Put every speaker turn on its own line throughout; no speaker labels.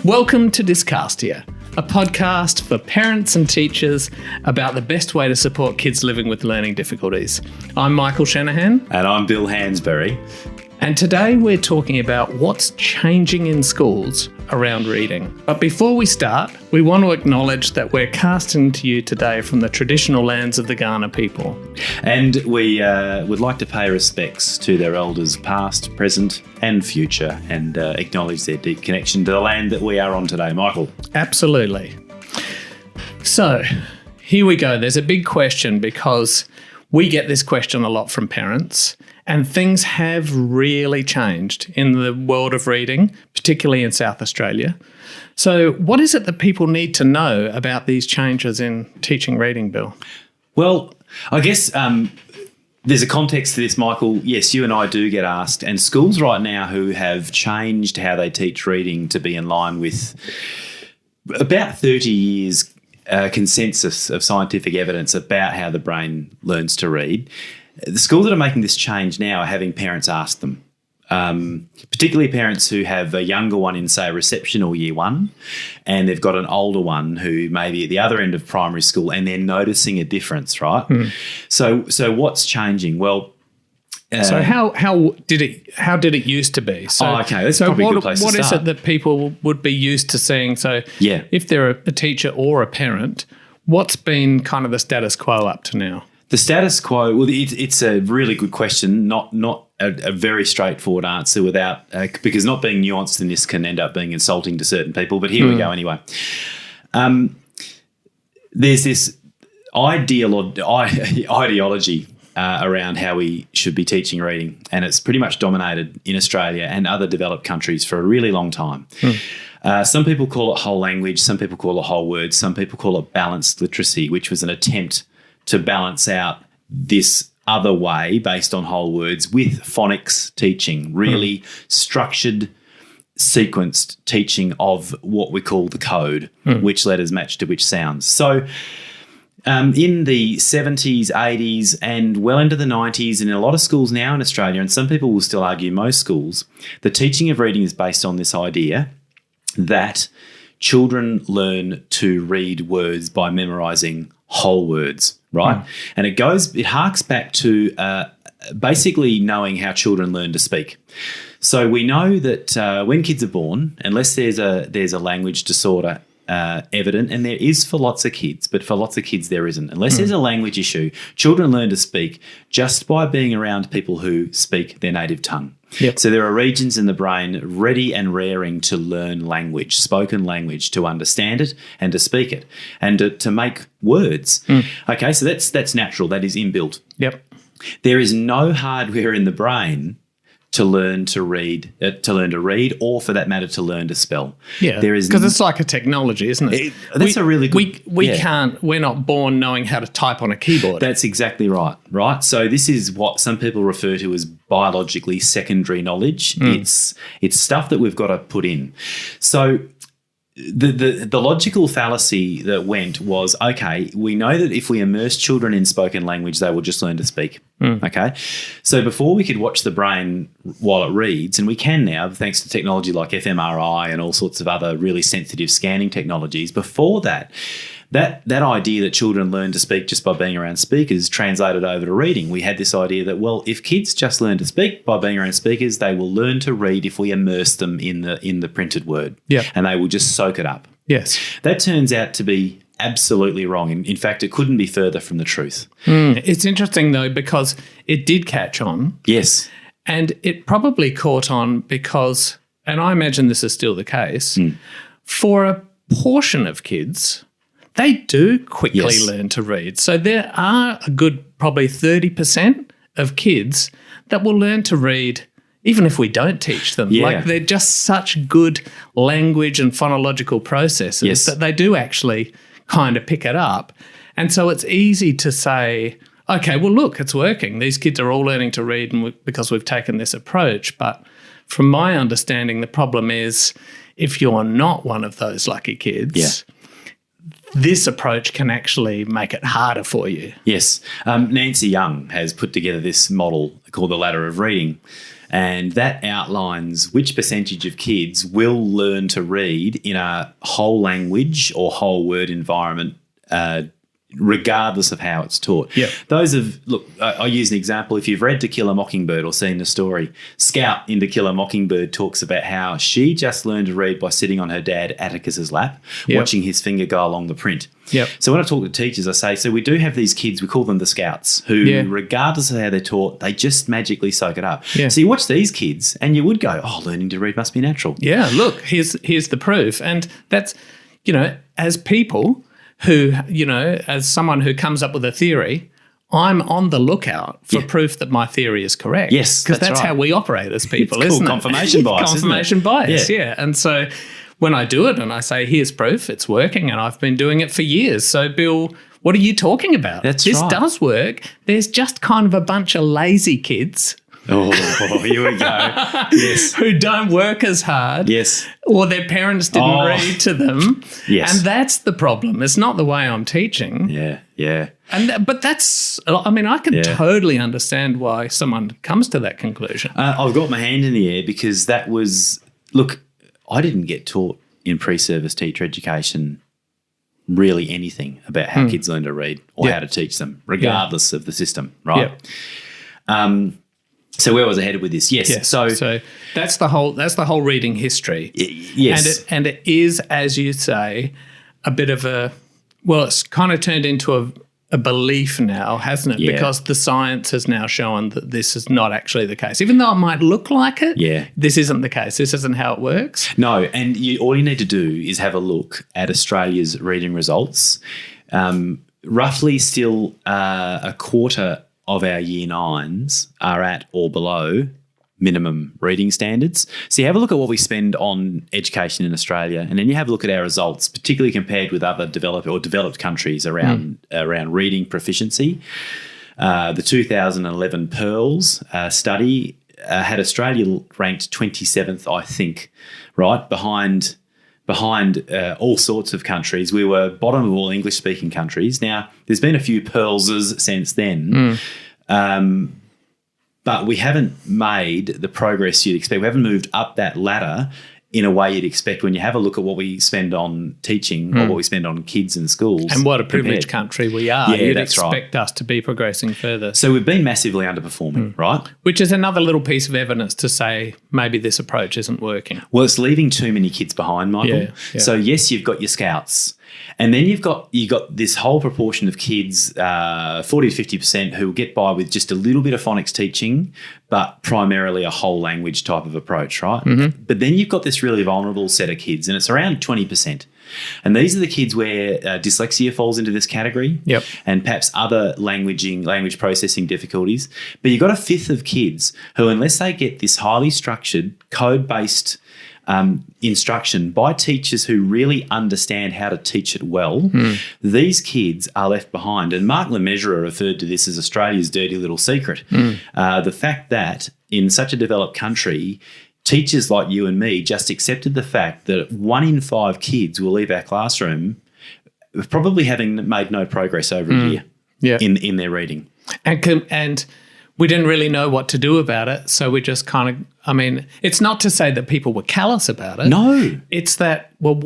Welcome to Dyscastia, a podcast for parents and teachers about the best way to support kids living with learning difficulties. I'm Michael Shanahan.
And I'm Bill Hansberry.
And today we're talking about what's changing in schools around reading. But before we start, we want to acknowledge that we're casting to you today from the traditional lands of the Kaurna people.
And we would like to pay respects to their elders past, present and future, and acknowledge their deep connection to the land that we are on today. Michael?
Absolutely. So, here we go. There's a big question because we get this question a lot from parents. And things have really changed in the world of reading, particularly in South Australia. So what is it that people need to know about these changes in teaching reading, Bill?
Well, I guess there's a context to this, Michael. Yes, you and I do get asked, and schools right now who have changed how they teach reading to be in line with about 30 years consensus of scientific evidence about how the brain learns to read. The schools that are making this change now are having parents ask them, particularly parents who have a younger one in, say, reception or year one, and they've got an older one who may be at the other end of primary school and they're noticing a difference, right? So what's changing? Well,
so how did it used to be? So,
okay, that's probably a good place to start.
What is it that people would be used to seeing? So if they're a teacher or a parent, what's been kind of the status quo up to now?
The status quo, well, it's a really good question, not a very straightforward answer without because not being nuanced in this can end up being insulting to certain people, but here we go anyway. There's this ideology around how we should be teaching reading, and it's pretty much dominated in Australia and other developed countries for a really long time. Some people call it whole language, some people call it whole words, some people call it balanced literacy, which was an attempt to balance out this other way based on whole words with phonics teaching, really structured, sequenced teaching of what we call the code, which letters match to which sounds. So in the 70s, 80s and well into the 90s, and in a lot of schools now in Australia, and some people will still argue most schools, the teaching of reading is based on this idea that children learn to read words by memorising whole words, right? And it harks back to basically knowing how children learn to speak. So we know that when kids are born, unless there's a language disorder evident, and there is for lots of kids, but for lots of kids there isn't. Unless there's a language issue, children learn to speak just by being around people who speak their native tongue.
Yep.
So there are regions in the brain ready and raring to learn language, spoken language, to understand it and to speak it and to make words. Okay, so that's natural. That is inbuilt.
Yep.
There is no hardware in the brain to learn to read, or for that matter, to learn to spell.
Yeah, because it's like a technology, isn't it?
That's a really good...
We're not born knowing how to type on a keyboard.
That's exactly right? So this is what some people refer to as biologically secondary knowledge. It's stuff that we've got to put in. So the logical fallacy that went was, okay, we know that if we immerse children in spoken language, they will just learn to speak. Okay, so before we could watch the brain while it reads, and we can now thanks to technology like fMRI and all sorts of other really sensitive scanning technologies, before that idea that children learn to speak just by being around speakers translated over to reading. We had this idea that, well, if kids just learn to speak by being around speakers, they will learn to read if we immerse them in the printed word.
Yeah.
And they will just soak it up.
Yes.
That turns out to be absolutely wrong. In fact, it couldn't be further from the truth.
It's interesting, though, because it did catch on.
Yes.
And it probably caught on because, and I imagine this is still the case, for a portion of kids, they do quickly learn to read. So there are a good probably 30% of kids that will learn to read even if we don't teach them.
Yeah.
Like they're just such good language and phonological processes that they do actually kind of pick it up. And so it's easy to say, okay, well, look, it's working. These kids are all learning to read because we've taken this approach. But from my understanding, the problem is if you're not one of those lucky kids, this approach can actually make it harder for you.
Yes. Nancy Young has put together this model called the ladder of reading, and that outlines which percentage of kids will learn to read in a whole language or whole word environment, regardless of how it's taught.
Yeah.
I'll use an example. If you've read To Kill a Mockingbird or seen the story, Scout in To Kill a Mockingbird talks about how she just learned to read by sitting on her dad Atticus's lap, watching his finger go along the print.
Yep.
So when I talk to teachers, I say, so we do have these kids, we call them the Scouts, who regardless of how they're taught, they just magically soak it up.
Yeah.
So you watch these kids and you would go, oh, learning to read must be natural.
Yeah, look, here's the proof. And that's, as people who, as someone who comes up with a theory, I'm on the lookout for proof that my theory is correct.
Yes,
because that's
right.
how we operate as people,
It's
isn't
called
it?
confirmation bias,
Confirmation
isn't it?
bias, yeah. And so when I do it and I say, here's proof, it's working, and I've been doing it for years. So, Bill, what are you talking about?
That's
this
right.
does work. There's just kind of a bunch of lazy kids
Oh, here we go. Yes.
who don't work as hard.
Yes.
Or their parents didn't read to them.
Yes.
And that's the problem. It's not the way I'm teaching.
Yeah, yeah.
But that's, I mean, I can totally understand why someone comes to that conclusion.
I've got my hand in the air because that was, look, I didn't get taught in pre-service teacher education really anything about how kids learn to read or how to teach them, regardless of the system, right? So where was I headed with this? Yes.
Yeah. So that's the whole reading history.
Yes.
And it is, as you say, a bit of it's kind of turned into a belief now, hasn't it?
Yeah.
Because the science has now shown that this is not actually the case. Even though it might look like it, this isn't the case. This isn't how it works.
No, and all you need to do is have a look at Australia's reading results. Roughly still a quarter of our year nines are at or below minimum reading standards. So you have a look at what we spend on education in Australia, and then you have a look at our results, particularly compared with other developed countries around reading proficiency. The 2011 Pearls study had Australia ranked 27th, I think, right behind all sorts of countries. We were bottom of all English-speaking countries. Now, there's been a few Pearlses since then, but we haven't made the progress you'd expect. We haven't moved up that ladder in a way you'd expect when you have a look at what we spend on teaching or what we spend on kids in schools.
And what a privileged country we are.
Yeah,
You'd
that's
expect us to be progressing further.
So we've been massively underperforming, right?
Which is another little piece of evidence to say maybe this approach isn't working.
Well, it's leaving too many kids behind, Michael.
Yeah.
So yes, you've got your Scouts, and then you've got this whole proportion of kids, 40 to 50%, who will get by with just a little bit of phonics teaching, but primarily a whole language type of approach, right? Mm-hmm. But then you've got this really vulnerable set of kids, and it's around 20%. And these are the kids where dyslexia falls into this category, and perhaps other language processing difficulties. But you've got a fifth of kids who, unless they get this highly structured, code-based instruction by teachers who really understand how to teach it well, these kids are left behind. And Mark Lemessurier referred to this as Australia's dirty little secret. The fact that in such a developed country, teachers like you and me just accepted the fact that 1 in 5 kids will leave our classroom probably having made no progress over a year in their reading.
And we didn't really know what to do about it, so we just kind of, I mean, it's not to say that people were callous about it.
No.
It's that, what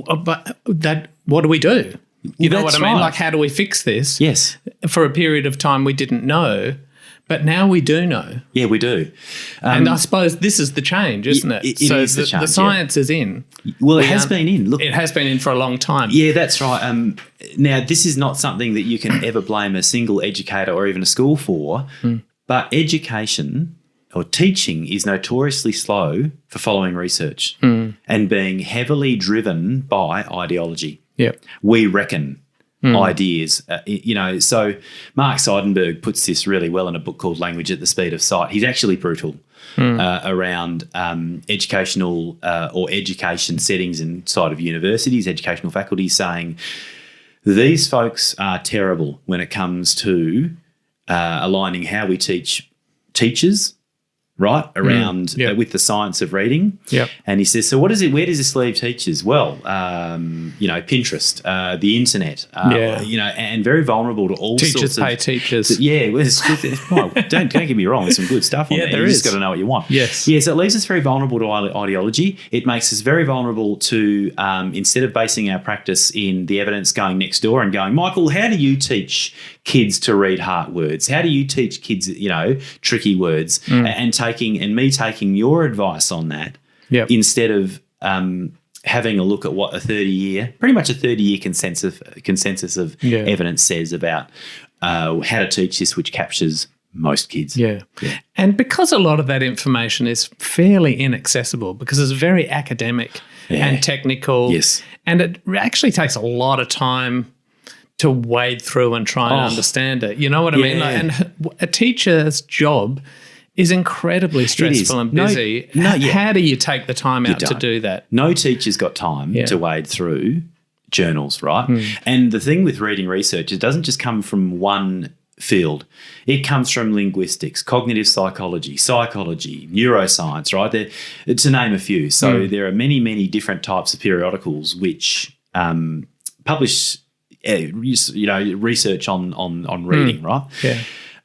do we do? You know what I mean?
Right.
Like, how do we fix this?
Yes.
For a period of time we didn't know, but now we do know.
Yeah, we do.
And I suppose this is the change, isn't it?
It is the change,
the science is in.
Well, it has been in. Look,
it has been in for a long time.
Yeah, that's right. Now, this is not something that you can ever blame a single educator or even a school for, but education or teaching is notoriously slow for following research and being heavily driven by ideology.
Yeah,
we reckon ideas. So Mark Seidenberg puts this really well in a book called Language at the Speed of Sight. He's actually brutal around educational or education settings inside of universities, educational faculties, saying these folks are terrible when it comes to aligning how we teach teachers right, around with the science of reading.
Yep.
And he says, so what is it? Where does this leave teachers? Well, Pinterest, the internet, and very vulnerable to all
teachers
sorts of...
pay teachers.
Yeah, well, don't get me wrong. There's some good stuff on there.
There
You
is.
just got to know what you want.
Yes.
Yeah, so it leaves us very vulnerable to ideology. It makes us very vulnerable to, instead of basing our practice in the evidence, going next door and going, Michael, how do you teach kids to read heart words? How do you teach kids, tricky words? And taking your advice on that instead of having a look at what pretty much a 30-year consensus of evidence says about how to teach this, which captures most kids.
Yeah. And because a lot of that information is fairly inaccessible because it's very academic and technical.
Yes.
And it actually takes a lot of time to wade through and try and understand it. You know what I mean? And a teacher's job is incredibly stressful and busy. How do you take the time out to do that?
No teacher's got time to wade through journals, right? And the thing with reading research, it doesn't just come from one field. It comes from linguistics, cognitive psychology, neuroscience, right? To name a few. So there are many, many different types of periodicals which publish research on reading, right? Yeah.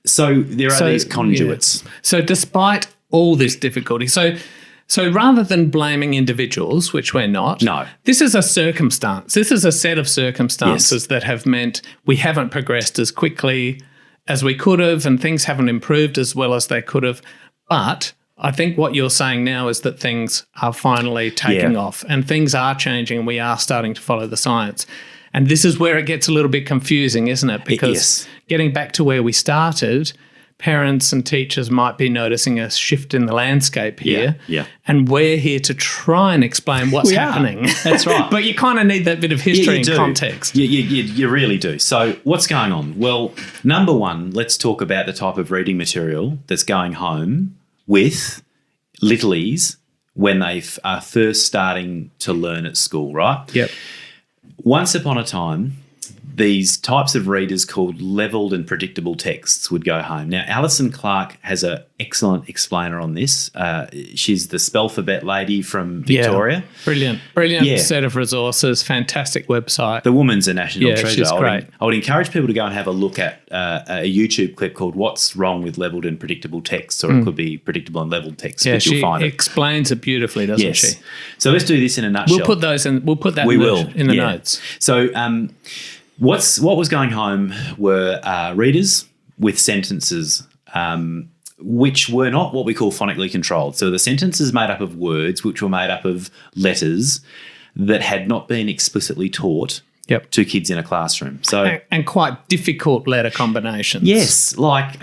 So there are these conduits.
Yeah. So despite all this difficulty, so rather than blaming individuals, which we're not, this is a circumstance. This is a set of circumstances that have meant we haven't progressed as quickly as we could have and things haven't improved as well as they could have. But I think what you're saying now is that things are finally taking off and things are changing and we are starting to follow the science. And this is where it gets a little bit confusing, isn't it? Because getting back to where we started, parents and teachers might be noticing a shift in the landscape here.
Yeah.
And we're here to try and explain what's happening.
That's right.
But you kind of need that bit of history and context.
You really do. So what's going on? Well, number one, let's talk about the type of reading material that's going home with littlies when they are first starting to learn at school, right?
Yep.
Once upon a time, these types of readers called levelled and predictable texts would go home. Now, Alison Clark has an excellent explainer on this. She's the Spellphabet lady from Victoria.
Brilliant set of resources, fantastic website.
The woman's a national treasure.
She's great.
I would encourage people to go and have a look at a YouTube clip called What's Wrong with Levelled and Predictable Texts, or it could be Predictable and Levelled Texts, but you'll find it.
She explains it beautifully, doesn't she?
So let's do this in a nutshell.
We'll put that in the notes.
So what was going home were readers with sentences which were not what we call phonically controlled. So the sentences made up of words which were made up of letters that had not been explicitly taught to kids in a classroom. So
and quite difficult letter combinations.
Yes, like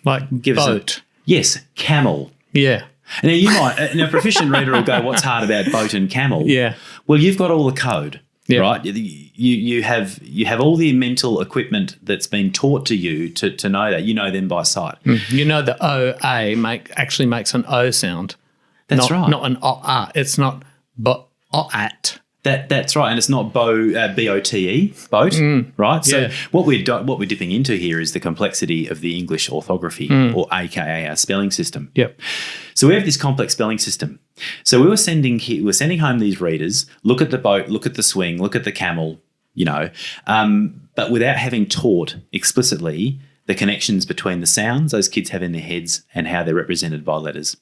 boat.
Yes, camel.
Yeah.
Now you might, a proficient reader will go, what's hard about boat and camel?
Yeah.
Well, you've got all the code. Yep. Right, you have all the mental equipment that's been taught to you to know that. You know them by sight.
You know the O-A actually makes an O sound.
That's right.
Not an O-A. It's not bo-at.
That's right, and it's not B-O-T-E, boat, right? So what we're dipping into here is the complexity of the English orthography, or AKA our spelling system.
Yep.
So we have this complex spelling system. So we were sending home these readers. Look at the boat, look at the swing, look at the camel, but without having taught explicitly the connections between the sounds those kids have in their heads and how they're represented by letters.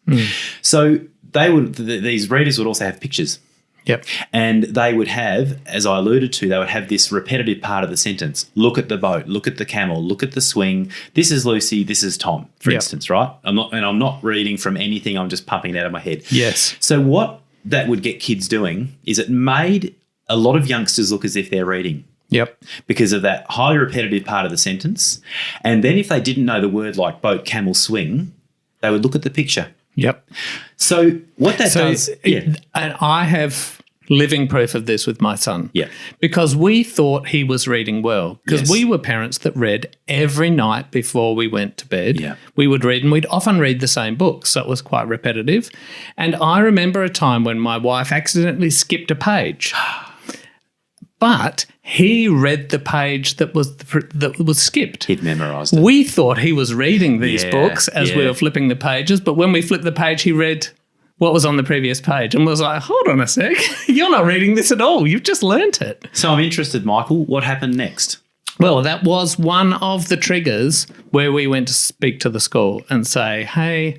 So these readers would also have pictures.
Yep.
And they would have, as I alluded to, they would have this repetitive part of the sentence. Look at the boat, look at the camel, look at the swing. This is Lucy, this is Tom, for instance, right? I'm not reading from anything, I'm just pumping it out of my head.
Yes.
So what that would get kids doing is it made a lot of youngsters look as if they're reading.
Yep.
Because of that highly repetitive part of the sentence. And then if they didn't know the word like boat, camel, swing, they would look at the picture.
Yep.
So what that does...
and I have living proof of this with my son.
Yeah.
Because we thought he was reading well. Because we were parents that read every night before we went to bed.
Yeah.
We would read, and we'd often read the same books, so it was quite repetitive. And I remember a time when my wife accidentally skipped a page. But he read the page that was skipped.
He'd memorised it.
We thought he was reading these books as we
yeah.
were flipping the pages, but when we flipped the page, he read what was on the previous page and was like, hold on a sec, you're not reading this at all. You've just learnt it.
So I'm interested, Michael, what happened next?
Well, that was one of the triggers where we went to speak to the school and say, hey,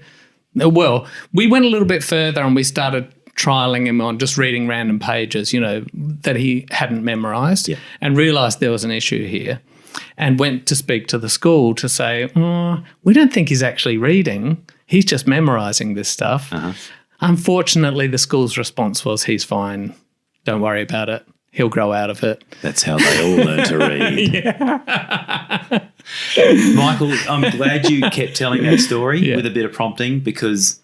well, we went a little bit further and we started trialing him on just reading random pages, that he hadn't memorised and realised there was an issue here and went to speak to the school to say, we don't think he's actually reading. He's just memorising this stuff. Unfortunately, the school's response was, he's fine. Don't worry about it. He'll grow out of it.
That's how they all learn to read. Michael, I'm glad you kept telling that story with a bit of prompting, because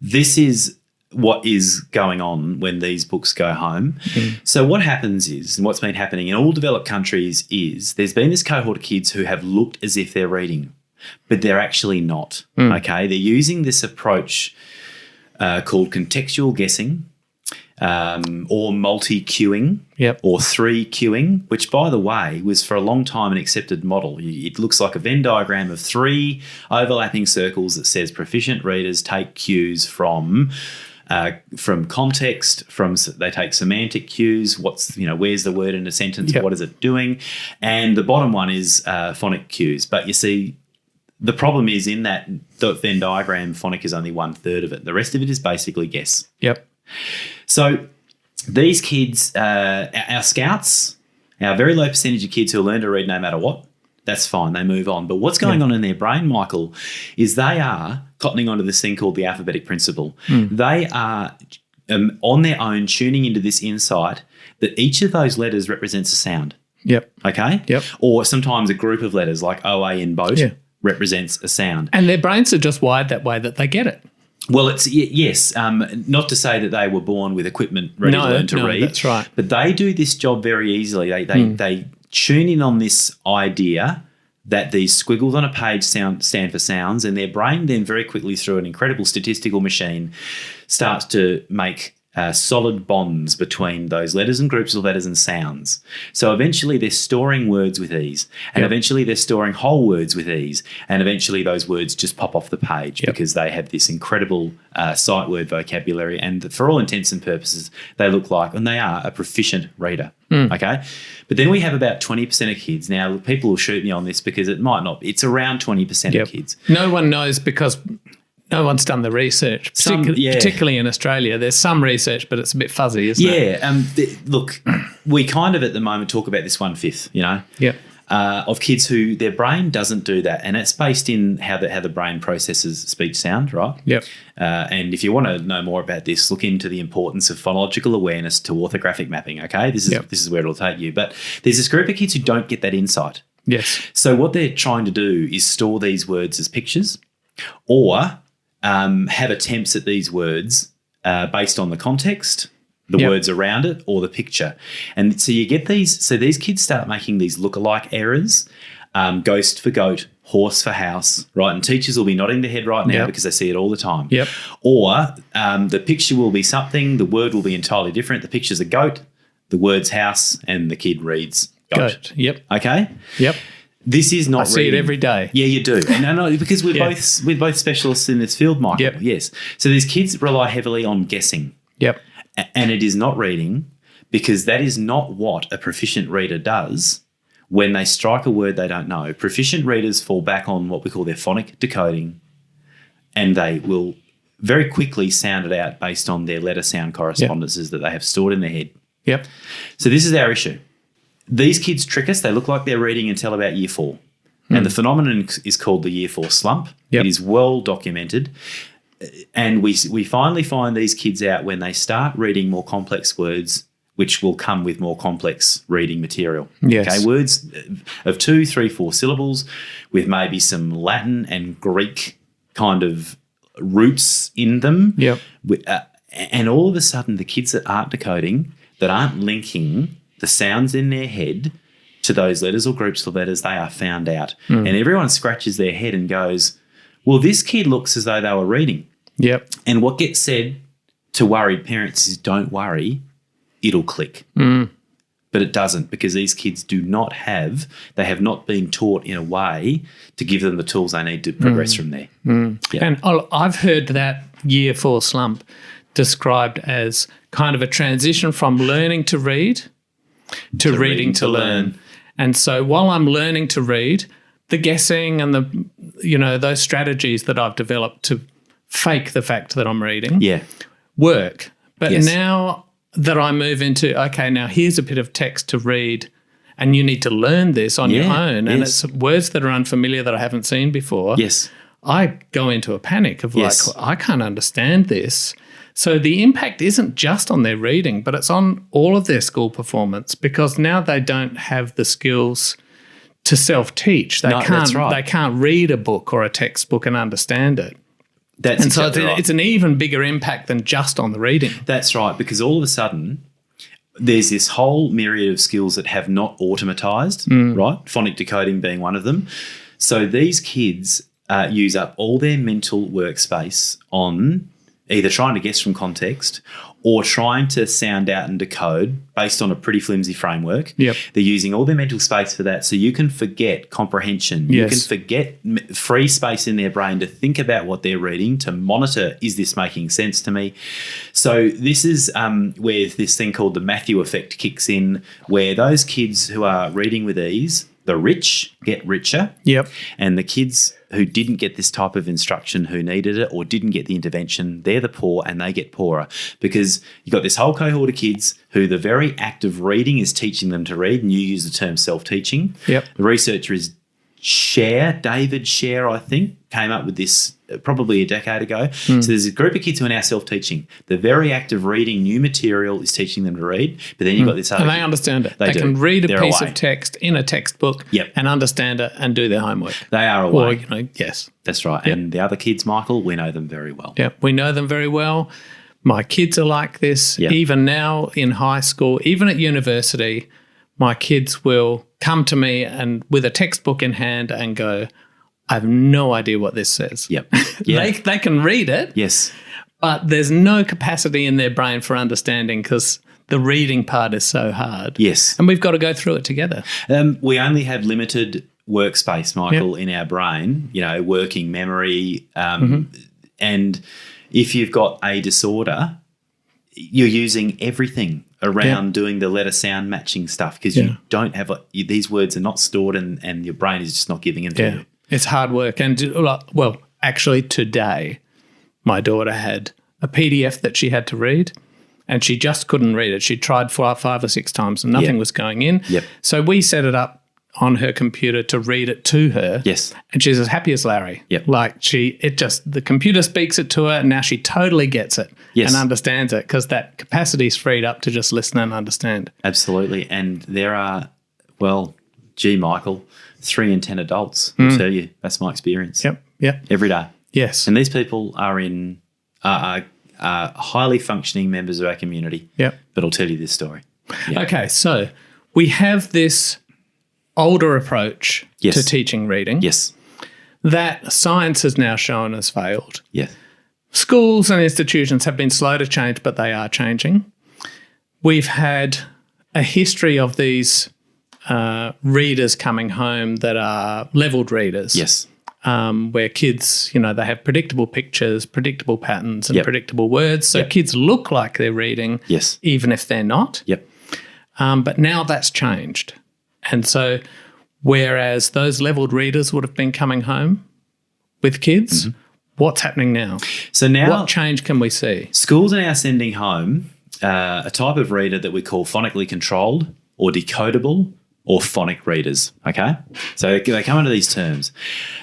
this is what is going on when these books go home. So what happens is, and what's been happening in all developed countries is, there's been this cohort of kids who have looked as if they're reading, but they're actually not, okay? They're using this approach called contextual guessing, or multi-cueing, or 3-cueing, which, by the way, was for a long time an accepted model. It looks like a Venn diagram of 3 overlapping circles that says proficient readers take cues from context, they take semantic cues, where's the word in a sentence, what is it doing, and the bottom one is phonic cues. But you see, the problem is in that Venn diagram, phonic is only 1/3 of it. The rest of it is basically guess. So these kids, our scouts, our very low percentage of kids who learn to read no matter what, that's fine, they move on. But what's going on in their brain, Michael, is they are cottoning onto this thing called the alphabetic principle. They are on their own tuning into this insight that each of those letters represents a sound. Okay? Or sometimes a group of letters like OA in boat represents a sound.
And their brains are just wired that way that they get it.
Well, yes. Not to say that they were born with equipment ready to learn to read.
That's right.
But they do this job very easily. They tune in on this idea that these squiggles on a page stand for sounds, and their brain then very quickly, through an incredible statistical machine, starts to make solid bonds between those letters and groups of letters and sounds. So eventually they're storing words with ease, and eventually they're storing whole words with ease, and eventually those words just pop off the page because they have this incredible sight word vocabulary, and for all intents and purposes, they look like, and they are, a proficient reader. Okay? But then we have about 20% of kids. Now, people will shoot me on this because it might not. It's around 20% of kids.
No one knows because no one's done the research, particularly in Australia. There's some research, but it's a bit fuzzy, isn't it?
Look, we kind of at the moment talk about this 1/5, of kids who their brain doesn't do that, and it's based in how the brain processes speech sound, right? And if you want to know more about this, look into the importance of phonological awareness to orthographic mapping. Okay, this is where it'll take you. But there's this group of kids who don't get that insight. So what they're trying to do is store these words as pictures, or have attempts at these words based on the context, the words around it, or the picture. And so you get these, so these kids start making these lookalike errors, ghost for goat, horse for house, right? And teachers will be nodding their head right now because they see it all the time. Or the picture will be something, the word will be entirely different. The picture's a goat, the word's house, and the kid reads goat. Okay? This is not
I see it every day.
Yeah, you do. No, because we're both specialists in this field, Michael. Yes. So these kids rely heavily on guessing. And it is not reading, because that is not what a proficient reader does when they strike a word they don't know. Proficient readers fall back on what we call their phonic decoding, and they will very quickly sound it out based on their letter sound correspondences that they have stored in their head. So this is our issue. These kids trick us. They look like they're reading until about year 4. And the phenomenon is called the year 4 slump. It is well documented. And we finally find these kids out when they start reading more complex words, which will come with more complex reading material. Okay, words of 2, 3, 4 syllables with maybe some Latin and Greek kind of roots in them. And all of a sudden, the kids that aren't decoding, that aren't linking the sounds in their head to those letters or groups of letters, they are found out. And everyone scratches their head and goes, well, this kid looks as though they were reading. And what gets said to worried parents is, don't worry, it'll click. But it doesn't, because these kids they have not been taught in a way to give them the tools they need to progress from there. Yeah.
And I've heard that year 4 slump described as kind of a transition from learning to read to reading to learn. And so while I'm learning to read, the guessing and those strategies that I've developed to fake the fact that I'm reading work. But now that I move into, okay, now here's a bit of text to read and you need to learn this on your own, and it's words that are unfamiliar that I haven't seen before.
Yes.
I go into a panic of I can't understand this. So the impact isn't just on their reading, but it's on all of their school performance, because now they don't have the skills to self-teach.
That's right.
They can't read a book or a textbook and understand it.
That's
and
exactly
so
right.
it's an even bigger impact than just on the reading.
That's right, because all of a sudden there's this whole myriad of skills that have not automatized, right? Phonic decoding being one of them. So these kids use up all their mental workspace on either trying to guess from context or trying to sound out and decode based on a pretty flimsy framework.
Yep.
They're using all their mental space for that. So you can forget comprehension. You can forget free space in their brain to think about what they're reading, to monitor, is this making sense to me? So this is where this thing called the Matthew effect kicks in, where those kids who are reading with ease, the rich get richer.
Yep.
And the kids who didn't get this type of instruction, who needed it or didn't get the intervention, they're the poor and they get poorer, because you've got this whole cohort of kids who the very act of reading is teaching them to read, and you use the term self-teaching.
Yep.
The researcher is David Scher, I think, came up with this probably a decade ago. So there's a group of kids who are now self-teaching. The very act of reading new material is teaching them to read, but then you've got this other
and they understand it. They
do.
can read a
They're
piece
away.
of text in a textbook and understand it and do their homework.
They are away.
Or, yes.
That's right.
Yep.
And the other kids, Michael, we know them very well.
Yeah, we know them very well. My kids are like this.
Yep.
Even now in high school, even at university, my kids will come to me and with a textbook in hand and go, I have no idea what this says.
Yep. Yeah.
They can read it.
Yes.
But there's no capacity in their brain for understanding, because the reading part is so hard.
Yes.
And we've got to go through it together.
We only have limited workspace, Michael, in our brain, working memory. And if you've got a disorder, you're using everything around doing the letter sound matching stuff, because you don't have these words are not stored and your brain is just not giving them to you.
It's hard work. And, well, actually today my daughter had a PDF that she had to read and she just couldn't read it. She tried 5 or 6 times and nothing was going in.
Yep.
So we set it up on her computer to read it to her.
Yes.
And she's as happy as Larry.
Yep.
The computer speaks it to her and now she totally gets it and understands it, because that capacity is freed up to just listen and understand.
Absolutely. And there are, Michael, 3 in 10 adults will tell you. That's my experience.
Yep.
Every day.
Yes.
And these people are highly functioning members of our community.
Yep.
But I'll tell you this story. Yeah.
Okay, so we have this older approach to teaching reading.
Yes.
That science has now shown has failed.
Yes.
Schools and institutions have been slow to change, but they are changing. We've had a history of these readers coming home that are levelled readers.
Yes.
Where kids, they have predictable pictures, predictable patterns and predictable words. So kids look like they're reading even if they're not.
Yep.
But now that's changed. And so whereas those levelled readers would have been coming home with kids, what's happening now?
So now,
what change can we see?
Schools are now sending home a type of reader that we call phonically controlled or decodable or phonic readers, okay? So they come under these terms.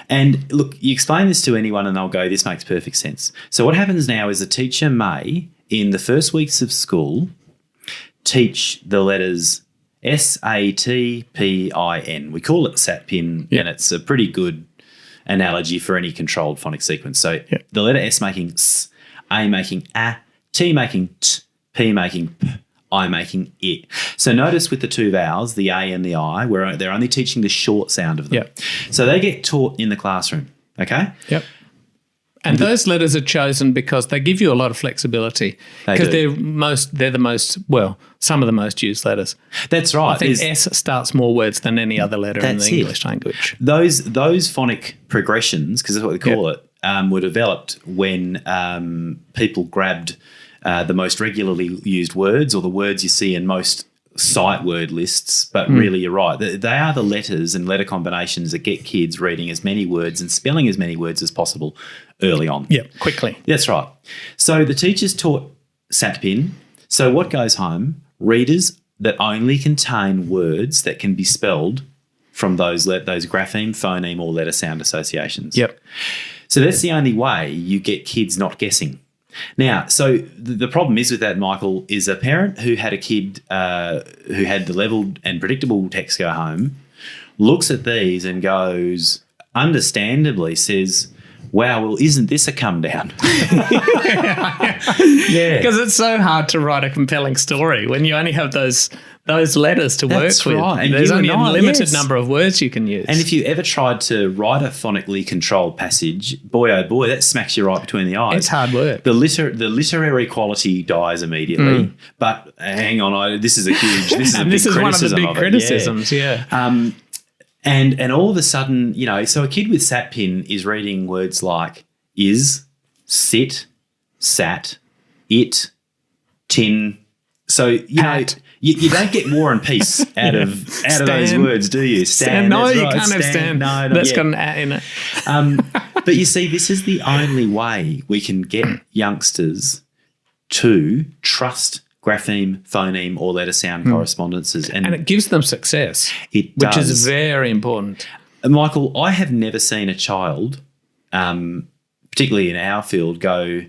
And look, you explain this to anyone and they'll go, this makes perfect sense. So what happens now is a teacher may, in the first weeks of school, teach the letters SATPIN. We call it SATPIN, and it's a pretty good analogy for any controlled phonic sequence. So the letter S making S, A making A, T making T, P making P, I making I. So notice with the 2 vowels, the A and the I, where they're only teaching the short sound of them.
Yep.
So they get taught in the classroom, okay?
Yep. And those letters are chosen because they give you a lot of flexibility because they're the most, well, some of the most used letters.
That's right.
I think S starts more words than any other letter in the English language.
Those phonic progressions, because that's what they call it, were developed when people grabbed the most regularly used words or the words you see in most sight word lists, but really you're right. They are the letters and letter combinations that get kids reading as many words and spelling as many words as possible early on.
Yeah, quickly.
That's right. So the teachers taught Satpin. So what goes home? Readers that only contain words that can be spelled from those grapheme, phoneme, or letter sound associations.
Yep.
So that's the only way you get kids not guessing. Now, so the problem is with that, Michael, is a parent who had a kid who had the leveled and predictable text go home, looks at these and goes, understandably says, wow, well, isn't this a come down?
Yeah. Because it's so hard to write a compelling story when you only have those letters to
That's
work with.
right. And
there's only a limited
yes.
number of words you can use.
And if you ever tried to write a phonically controlled passage, boy, oh boy, that smacks you right between the eyes.
It's hard work.
The literary quality dies immediately. But hang on, this is a big criticism.
This is one of the big criticisms, yeah.
And all of a sudden, so a kid with Satpin is reading words like is, sit, sat, it, tin. So, you don't get war and peace out of those words, do you? Stand.
No, you
right.
can't have stand.
No,
that's got an at in it.
But you see, this is the only way we can get youngsters to trust grapheme, phoneme, or letter sound correspondences. And
it gives them success, which is very important.
Michael, I have never seen a child, particularly in our field, go,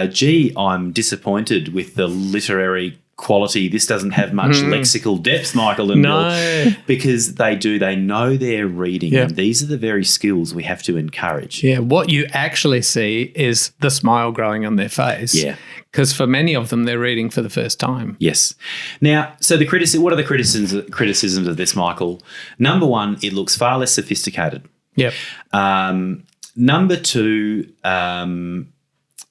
gee, I'm disappointed with the literary quality. This doesn't have much lexical depth, Michael. And because they know their reading.
Yeah.
And these are the very skills we have to encourage.
Yeah, what you actually see is the smile growing on their face.
Yeah.
Because for many of them, they're reading for the first time.
Yes. Now, so what are the criticisms of this, Michael? Number one, it looks far less sophisticated.
Yep.
Number two,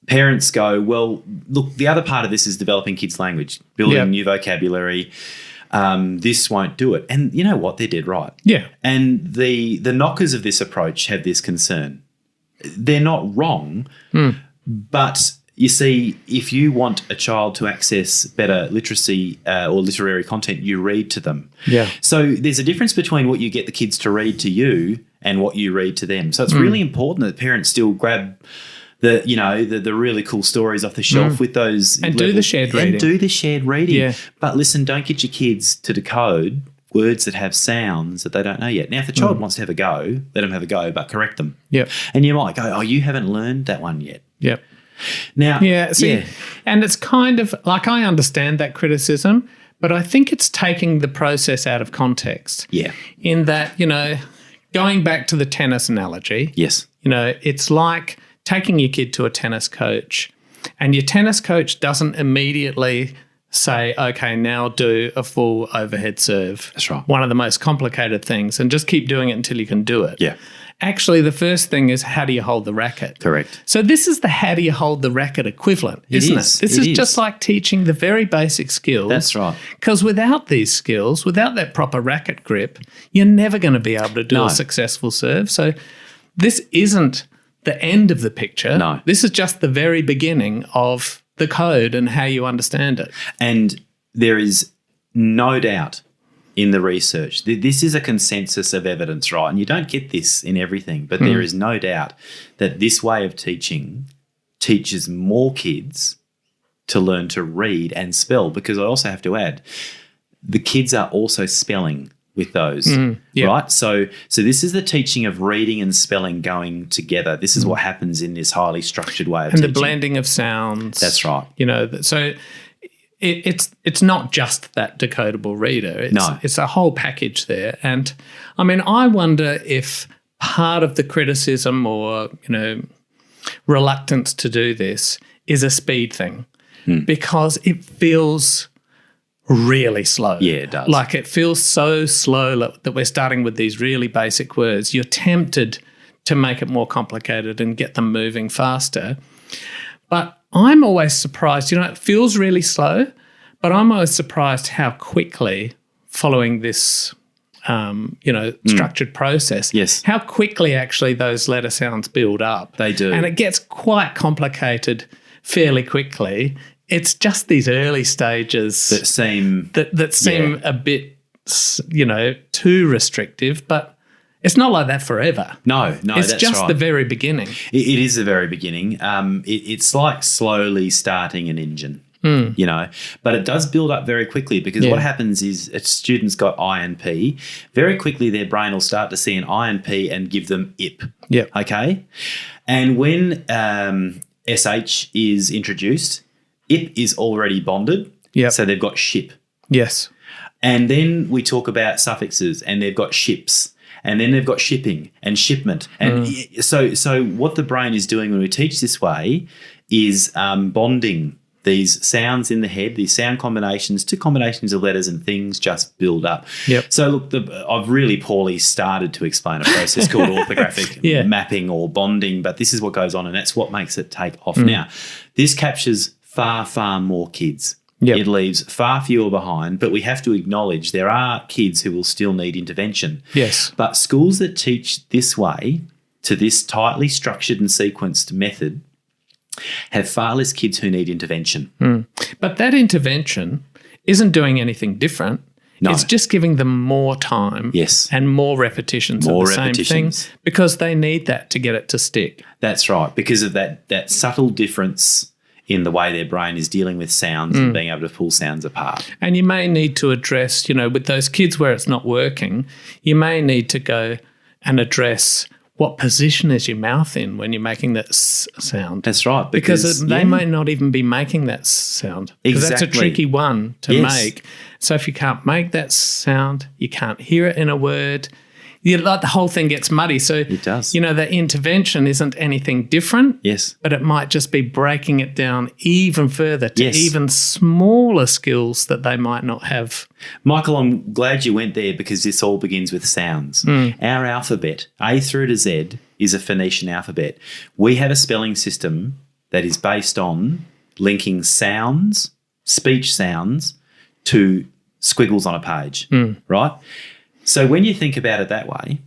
parents go, well, look, the other part of this is developing kids' language, building new vocabulary. This won't do it. And you know what? They're dead right.
Yeah.
And the knockers of this approach have this concern. They're not wrong, but you see, if you want a child to access better literacy or literary content, you read to them.
Yeah.
So there's a difference between what you get the kids to read to you and what you read to them. So it's really important that parents still grab the really cool stories off the shelf with those
and do the shared reading.
And do the shared reading.
Yeah.
But listen, don't get your kids to decode words that have sounds that they don't know yet. Now, if the child wants to have a go, let them have a go, but correct them.
Yep.
And you might go, oh, you haven't learned that one yet.
Yep.
Now,
and it's kind of like I understand that criticism, but I think it's taking the process out of context.
Yeah.
In that, going back to the tennis analogy.
Yes.
It's like taking your kid to a tennis coach and your tennis coach doesn't immediately say, okay, now do a full overhead serve.
That's right.
One of the most complicated things, and just keep doing it until you can do it.
Yeah.
Actually, the first thing is how do you hold the racket?
Correct.
So this is the how do you hold the racket equivalent, isn't it? This is just like teaching the very basic skills.
That's right.
Because without these skills, without that proper racket grip, you're never going to be able to do a successful serve. So this isn't the end of the picture.
No.
This is just the very beginning of the code and how you understand it.
And there is no doubt in the research, this is a consensus of evidence, right? And you don't get this in everything, but there is no doubt that this way of teaching teaches more kids to learn to read and spell, because I also have to add, the kids are also spelling with those, right? So this is the teaching of reading and spelling going together. This is what happens in this highly structured way of teaching.
And the blending of sounds.
That's right.
So it's not just that decodable reader. It's a whole package there. And, I mean, I wonder if part of the criticism or, reluctance to do this is a speed thing because it feels really slow.
Yeah, it does.
Like it feels so slow that we're starting with these really basic words. You're tempted to make it more complicated and get them moving faster. But I'm always surprised, it feels really slow, but I'm always surprised how quickly following this, structured process,
Yes.
how quickly actually those letter sounds build up.
They do.
And it gets quite complicated fairly quickly. It's just these early stages
that seem
a bit, too restrictive, but it's not like that forever.
No,
it's
that's
just
right.
the very beginning.
It is the very beginning. It's like slowly starting an engine, but it does build up very quickly because what happens is a student's got I and P. Very quickly, their brain will start to see an I and P and give them IP.
Yep.
Okay. And when SH is introduced, IP is already bonded.
Yep.
So they've got ship.
Yes.
And then we talk about suffixes and they've got ships. And then they've got shipping and shipment. And so what the brain is doing when we teach this way is bonding these sounds in the head, these sound combinations to combinations of letters, and things just build up.
Yep.
So look, I've really poorly started to explain a process called orthographic mapping or bonding, but this is what goes on and that's what makes it take off. Now, this captures far, far more kids.
Yep.
It leaves far fewer behind, but we have to acknowledge there are kids who will still need intervention.
Yes.
But schools that teach this way, to this tightly structured and sequenced method, have far less kids who need intervention.
But that intervention isn't doing anything different.
No.
It's just giving them more time and more repetitions of the same thing because they need that to get it to stick.
That's right, because of that subtle difference in the way their brain is dealing with sounds and being able to pull sounds apart.
And you may need to address, with those kids where it's not working, you may need to go and address what position is your mouth in when you're making that sound.
That's right.
Because they may not even be making that sound. Because that's a tricky one to make. So if you can't make that sound, you can't hear it in a word, the whole thing gets muddy. So
it does.
The intervention isn't anything different.
Yes.
But it might just be breaking it down even further to even smaller skills that they might not have.
Michael, I'm glad you went there because this all begins with sounds. Our alphabet, A through to Z, is a Phoenician alphabet. We have a spelling system that is based on linking sounds, speech sounds, to squiggles on a page, right? So when you think about it that way,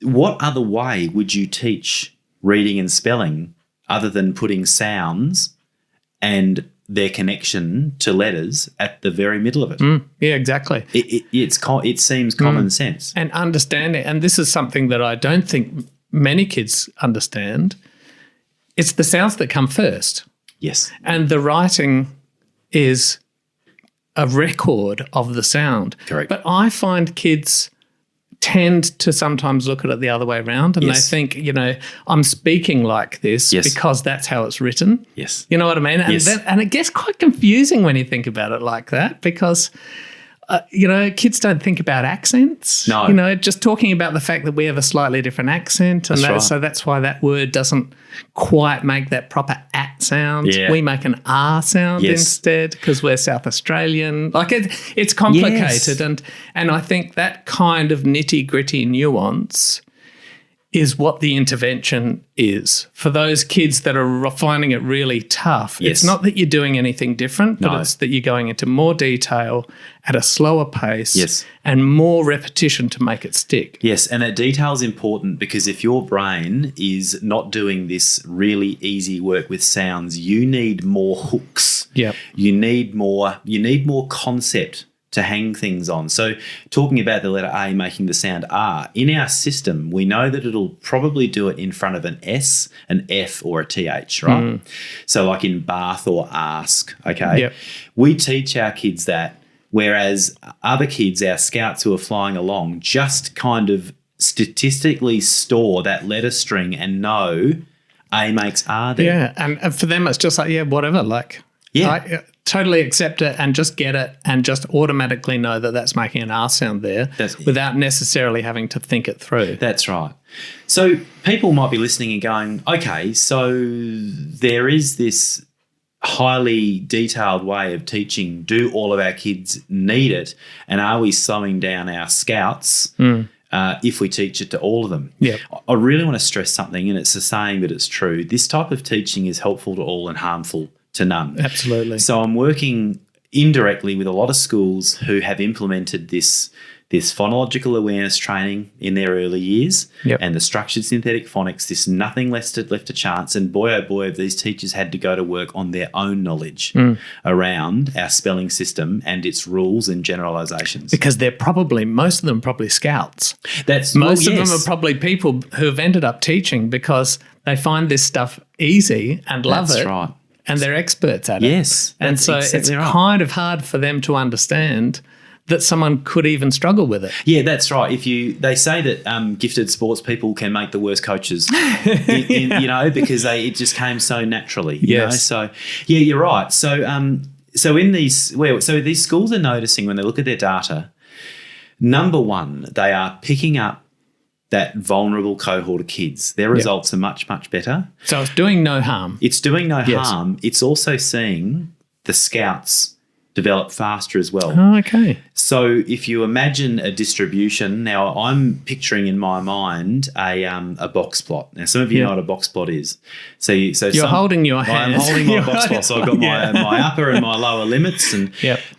what other way would you teach reading and spelling other than putting sounds and their connection to letters at the very middle of it?
Yeah, exactly.
It seems common sense.
And understanding, and this is something that I don't think many kids understand, it's the sounds that come first.
Yes.
And the writing is a record of the sound.
Correct.
But I find kids tend to sometimes look at it the other way around and they think, I'm speaking like this because that's how it's written.
Yes.
You know what I mean? And, and it gets quite confusing when you think about it like that because, kids don't think about accents.
No.
Just talking about the fact that we have a slightly different accent. And so that's why that word doesn't quite make that proper at sound.
Yeah.
We make an R sound instead because we're South Australian. Like it's complicated. And I think that kind of nitty-gritty nuance is what the intervention is. For those kids that are finding it really tough, it's not that you're doing anything different, but it's that you're going into more detail at a slower pace and more repetition to make it stick.
Yes, and that detail is important because if your brain is not doing this really easy work with sounds, you need more hooks.
Yep.
You need more concept to hang things on. So talking about the letter A making the sound R, in our system, we know that it'll probably do it in front of an S, an F or a TH, right? So like in bath or ask, okay?
Yep.
We teach our kids that, whereas other kids, our scouts who are flying along, just kind of statistically store that letter string and know A makes R there.
Yeah, and for them it's just like, whatever, like I totally accept it and just get it and just automatically know that that's making an R sound there without necessarily having to think it through.
That's right. So people might be listening and going, okay, so there is this highly detailed way of teaching. Do all of our kids need it? And are we slowing down our scouts if we teach it to all of them.
Yeah.
I really want to stress something, and it's a saying, but it's true. This type of teaching is helpful to all and harmful to none.
Absolutely.
So I'm working indirectly with a lot of schools who have implemented this phonological awareness training in their early years, and the structured synthetic phonics, this nothing left to chance. And boy, oh boy, these teachers had to go to work on their own knowledge around our spelling system and its rules and generalizations.
Because most of them are probably scouts. Most of them are probably people who have ended up teaching because they find this stuff easy and love it.
That's right.
And they're experts at it.
Yes.
And so it's kind of hard for them to understand that someone could even struggle with it.
Yeah, that's right. They say that gifted sports people can make the worst coaches, because it just came so naturally. You know? So yeah, you're right. So these schools are noticing when they look at their data, number one, they are picking up that vulnerable cohort of kids. Their results are much, much better.
So it's doing no harm.
It's doing no harm. It's also seeing the scouts develop faster as well.
Oh, okay.
So if you imagine a distribution, now I'm picturing in my mind a box plot. Now some of you know what a box plot is.
You're holding your hands.
I'm holding my box plot. So I've got my upper and my lower limits, and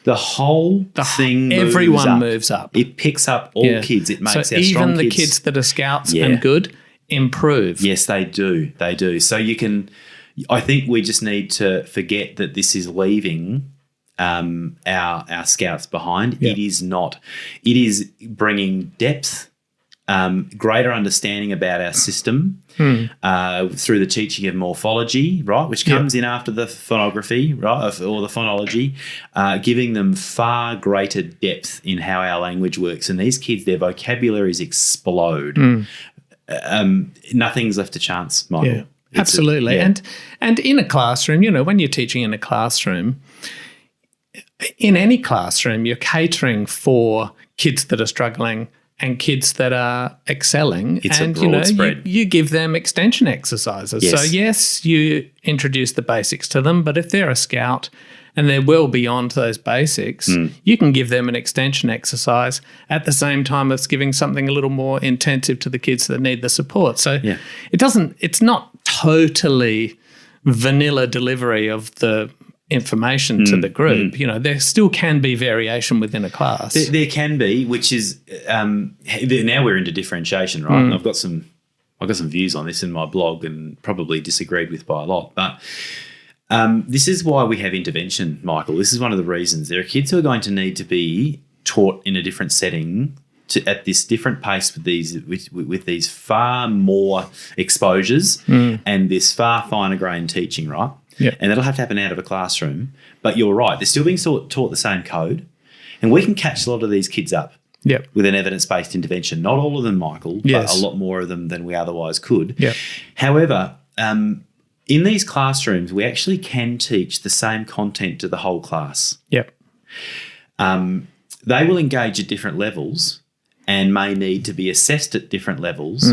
the whole thing
everyone moves up.
It picks up all kids. It makes our strong kids.
So even the kids that are scouts and good improve.
Yes, they do. They do. So I think we just need to forget that this is leaving our scouts behind. It is not. It is bringing depth, greater understanding about our system through the teaching of morphology, right, which comes in after the phonography, right, or the phonology, giving them far greater depth in how our language works. And these kids, their vocabularies explode. Nothing's left to chance, Michael.
Yeah, absolutely. And in a classroom, when you're teaching in a classroom, in any classroom, you're catering for kids that are struggling and kids that are excelling.
It's a broad spread.
You give them extension exercises.
Yes.
So, yes, you introduce the basics to them, but if they're a scout and they're well beyond those basics, you can give them an extension exercise at the same time as giving something a little more intensive to the kids that need the support. So it's not totally vanilla delivery of the information to the group. There still can be variation within a class.
There can be, which is now we're into differentiation, right? And I've got some views on this in my blog, and probably disagreed with by a lot. But this is why we have intervention, Michael. This is one of the reasons. There are kids who are going to need to be taught in a different setting at this different pace with these far more exposures and this far finer grained teaching, right?
Yeah.
And that'll have to happen out of a classroom. But you're right, they're still being taught the same code. And we can catch a lot of these kids up with an evidence-based intervention. Not all of them, Michael, but a lot more of them than we otherwise could.
Yep.
However, in these classrooms, we actually can teach the same content to the whole class.
Yep.
They will engage at different levels and may need to be assessed at different levels.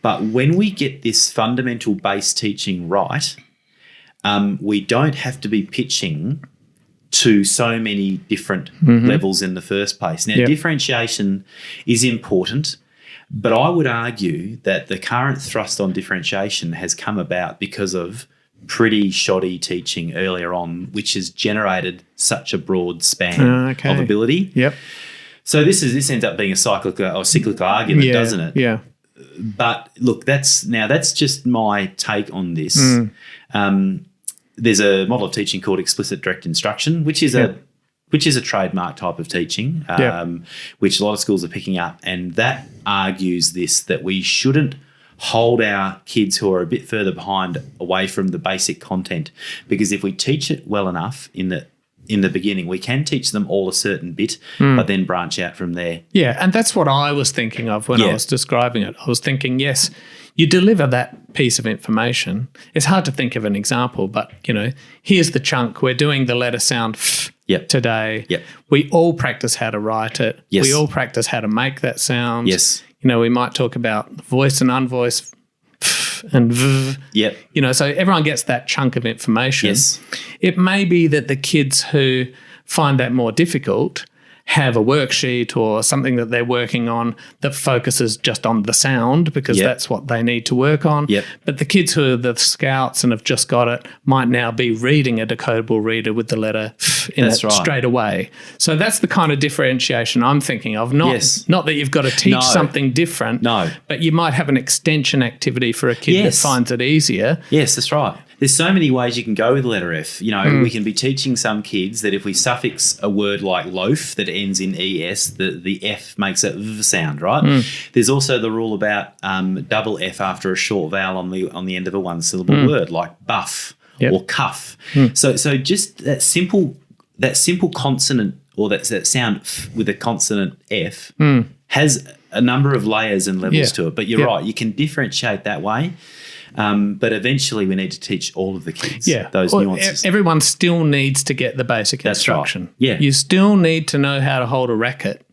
But when we get this fundamental base teaching right, we don't have to be pitching to so many different levels in the first place. Now, differentiation is important, but I would argue that the current thrust on differentiation has come about because of pretty shoddy teaching earlier on, which has generated such a broad span of ability.
Yep.
So this ends up being a cyclical argument, doesn't it?
Yeah.
But look, that's just my take on this. There's a model of teaching called explicit direct instruction, which is a trademark type of teaching, which a lot of schools are picking up, and that argues that we shouldn't hold our kids who are a bit further behind away from the basic content, because if we teach it well enough in the beginning, we can teach them all a certain bit, but then branch out from there. Yeah,
and that's what I was thinking of when I was describing it. I was thinking, yes, you deliver that piece of information. It's hard to think of an example, but, here's the chunk. We're doing the letter sound today.
Yep.
We all practice how to write it.
Yes.
We all practice how to make that sound.
Yes.
We might talk about voice and unvoiced and v.
Yep.
So everyone gets that chunk of information.
Yes.
It may be that the kids who find that more difficult have a worksheet or something that they're working on that focuses just on the sound because that's what they need to work on.
Yep.
But the kids who are the scouts and have just got it might now be reading a decodable reader with the letter in it straight away. So that's the kind of differentiation I'm thinking of. Not that you've got to teach something different, but you might have an extension activity for a kid that finds it easier.
Yes, that's right. There's so many ways you can go with the letter F. You know, we can be teaching some kids that if we suffix a word like loaf that ends in ES, the F makes a V sound, right? There's also the rule about double F after a short vowel on the end of a one-syllable word, like buff or cuff. So just that simple consonant or that sound F with a consonant F has a number of layers and levels to it. But you're right, you can differentiate that way. But eventually we need to teach all of the kids those nuances.
Everyone still needs to get the basic instruction.
Right. Yeah.
You still need to know how to hold a racket.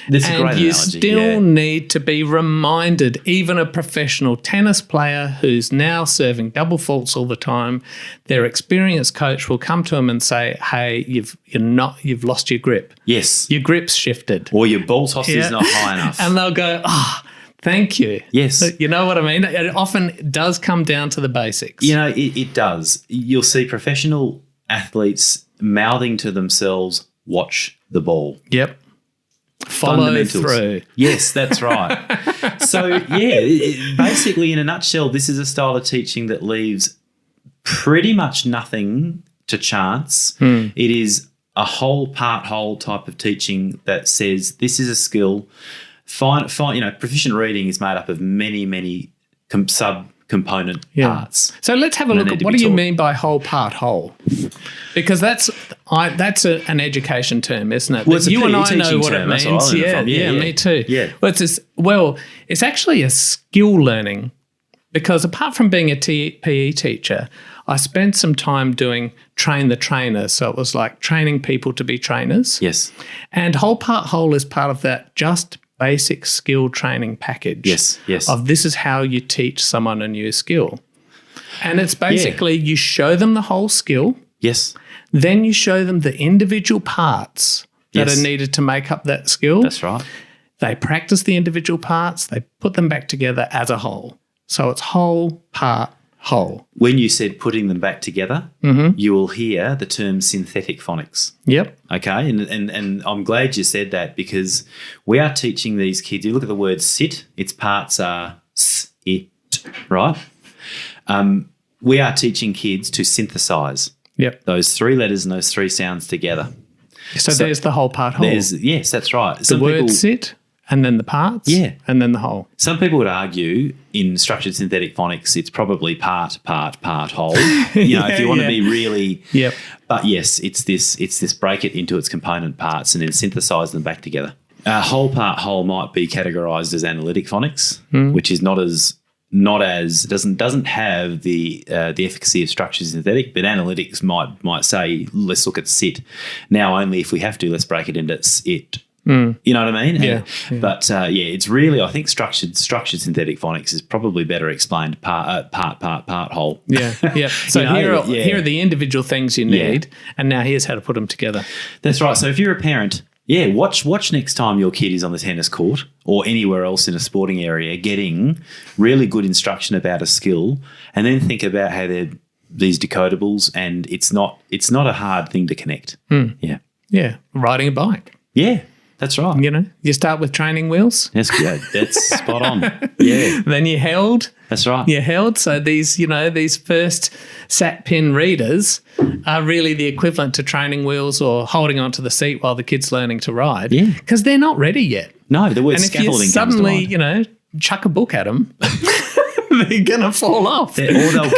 That's a great analogy.
You still need to be reminded, even a professional tennis player who's now serving double faults all the time, their experienced coach will come to them and say, hey, you've lost your grip.
Yes.
Your grip's shifted.
Or your ball toss is not high enough.
And they'll go, thank you.
Yes.
You know what I mean? It often does come down to the basics.
You know, it does. You'll see professional athletes mouthing to themselves, watch the ball.
Yep. Follow through.
Yes, that's right. So, basically, in a nutshell, this is a style of teaching that leaves pretty much nothing to chance. It is a whole part whole type of teaching that says this is a skill. Proficient reading is made up of many sub-component parts.
So let's have a look at what do you mean by whole part whole? Because that's an education term, isn't it?
Well, it's
you
a
and
PE
I know what
term.
it means.
That's what I learned from.
Me too.
Yeah.
It's actually a skill learning because apart from being a PE teacher, I spent some time doing train the trainer. So it was like training people to be trainers.
Yes.
And whole part whole is part of that just basic skill training package.
Yes.
Of this is how you teach someone a new skill. And it's basically you show them the whole skill.
Yes.
Then you show them the individual parts that are needed to make up that skill.
That's right.
They practice the individual parts. They put them back together as a whole. So it's whole part whole.
When you said putting them back together, you will hear the term synthetic phonics.
Yep.
Okay, and I'm glad you said that because we are teaching these kids. You look at the word sit; its parts are s, it, right? We are teaching kids to synthesize.
Yep.
Those three letters and those three sounds together.
So there's the whole part whole.
Yes, that's right.
The word sit and then the parts and then the whole.
Some people would argue in structured synthetic phonics it's probably part, whole. If you want to be really But yes, it's this break it into its component parts and then synthesize them back together. Whole part whole might be categorized as analytic phonics, which is not as doesn't have the efficacy of structured synthetic, but analytics might say let's look at sit. Now only if we have to, let's break it into it. You know what I mean?
Yeah.
But it's really, I think structured synthetic phonics is probably better explained part whole.
Yeah. So here are the individual things you need, and now here's how to put them together.
That's right. So if you're a parent, watch next time your kid is on the tennis court or anywhere else in a sporting area getting really good instruction about a skill, and then think about how they're these decodables, and it's not a hard thing to connect.
Yeah. Riding a bike.
Yeah. That's right.
You start with training wheels.
That's good. That's spot on. Yeah.
Then you held.
That's right.
You held. So these first sat pin readers are really the equivalent to training wheels or holding onto the seat while the kid's learning to ride.
Yeah.
Because they're not ready yet.
No, the word
and
scaffolding
if you
comes to mind.
suddenly, chuck a book at them, they're going to fall off.
Or they'll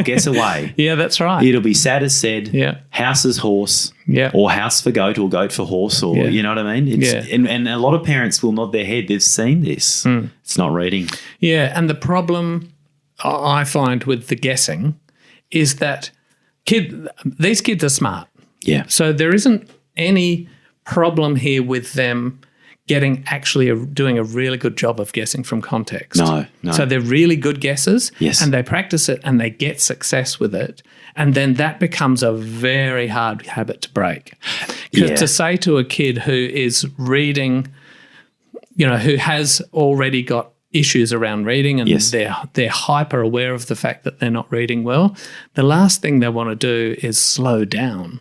guess away.
Yeah, that's right.
It'll be sad as said, house as horse, or house for goat or goat for horse, or you know what I mean? And a lot of parents will nod their head. They've seen this. It's not reading.
Yeah, and the problem I find with the guessing is that these kids are smart.
Yeah.
So there isn't any problem here with them doing a really good job of guessing from context.
No.
So they're really good guessers,
Yes.
and they practice it and they get success with it. And then that becomes a very hard habit to break. Because to say to a kid who is reading, who has already got issues around reading and they're hyper aware of the fact that they're not reading well, the last thing they want to do is slow down.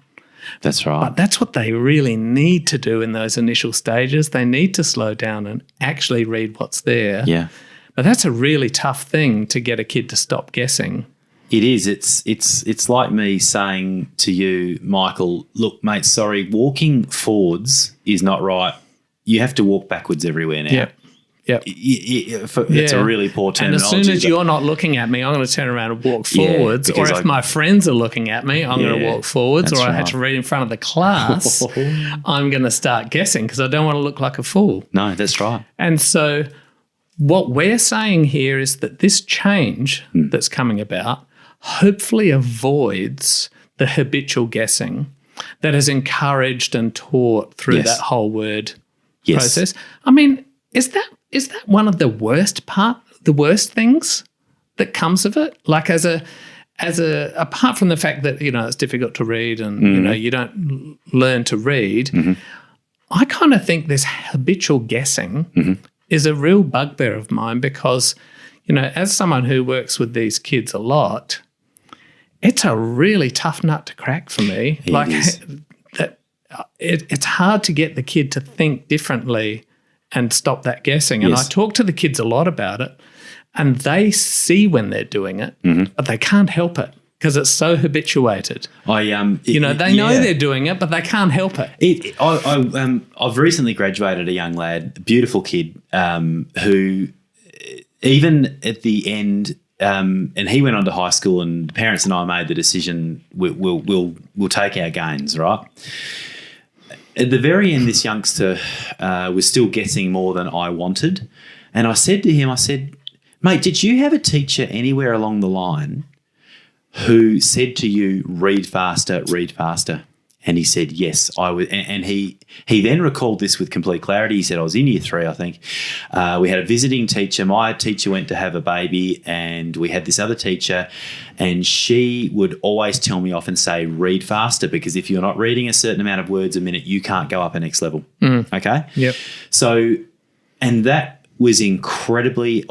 That's right.
But that's what they really need to do in those initial stages. They need to slow down and actually read what's there.
Yeah.
But that's a really tough thing to get a kid to stop guessing.
It is. It's like me saying to you, Michael, look, mate, sorry, walking forwards is not right. You have to walk backwards everywhere now.
Yep.
It's a really poor terminology.
And as soon as you're not looking at me, I'm going to turn around and walk forwards. Or if my friends are looking at me, I'm going to walk forwards. Or I had to read in front of the class, I'm going to start guessing because I don't want to look like a fool.
No, that's right.
And so what we're saying here is that this change that's coming about hopefully avoids the habitual guessing that is encouraged and taught through that whole word process. I mean, is that one of the worst things that comes of it? Like apart from the fact that, it's difficult to read and, you don't learn to read, I kind of think this habitual guessing is a real bugbear of mine because, as someone who works with these kids a lot, it's a really tough nut to crack for me. It's hard to get the kid to think differently and stop that guessing. And I talk to the kids a lot about it, and they see when they're doing it, but they can't help it because it's so habituated. They know they're doing it, but they can't help it.
I've recently graduated a young lad, a beautiful kid, who even at the end, and he went on to high school, and the parents and I made the decision we'll take our gains, right? At the very end, this youngster was still guessing more than I wanted. And I said to him, mate, did you have a teacher anywhere along the line who said to you, read faster, read faster? And he said, yes, I was. And he then recalled this with complete clarity. He said, I was in year 3, I think. We had a visiting teacher. My teacher went to have a baby, and we had this other teacher, and she would always tell me off and say, read faster, because if you're not reading a certain amount of words a minute, you can't go up a next level. Okay?
Yep.
So, and that was incredibly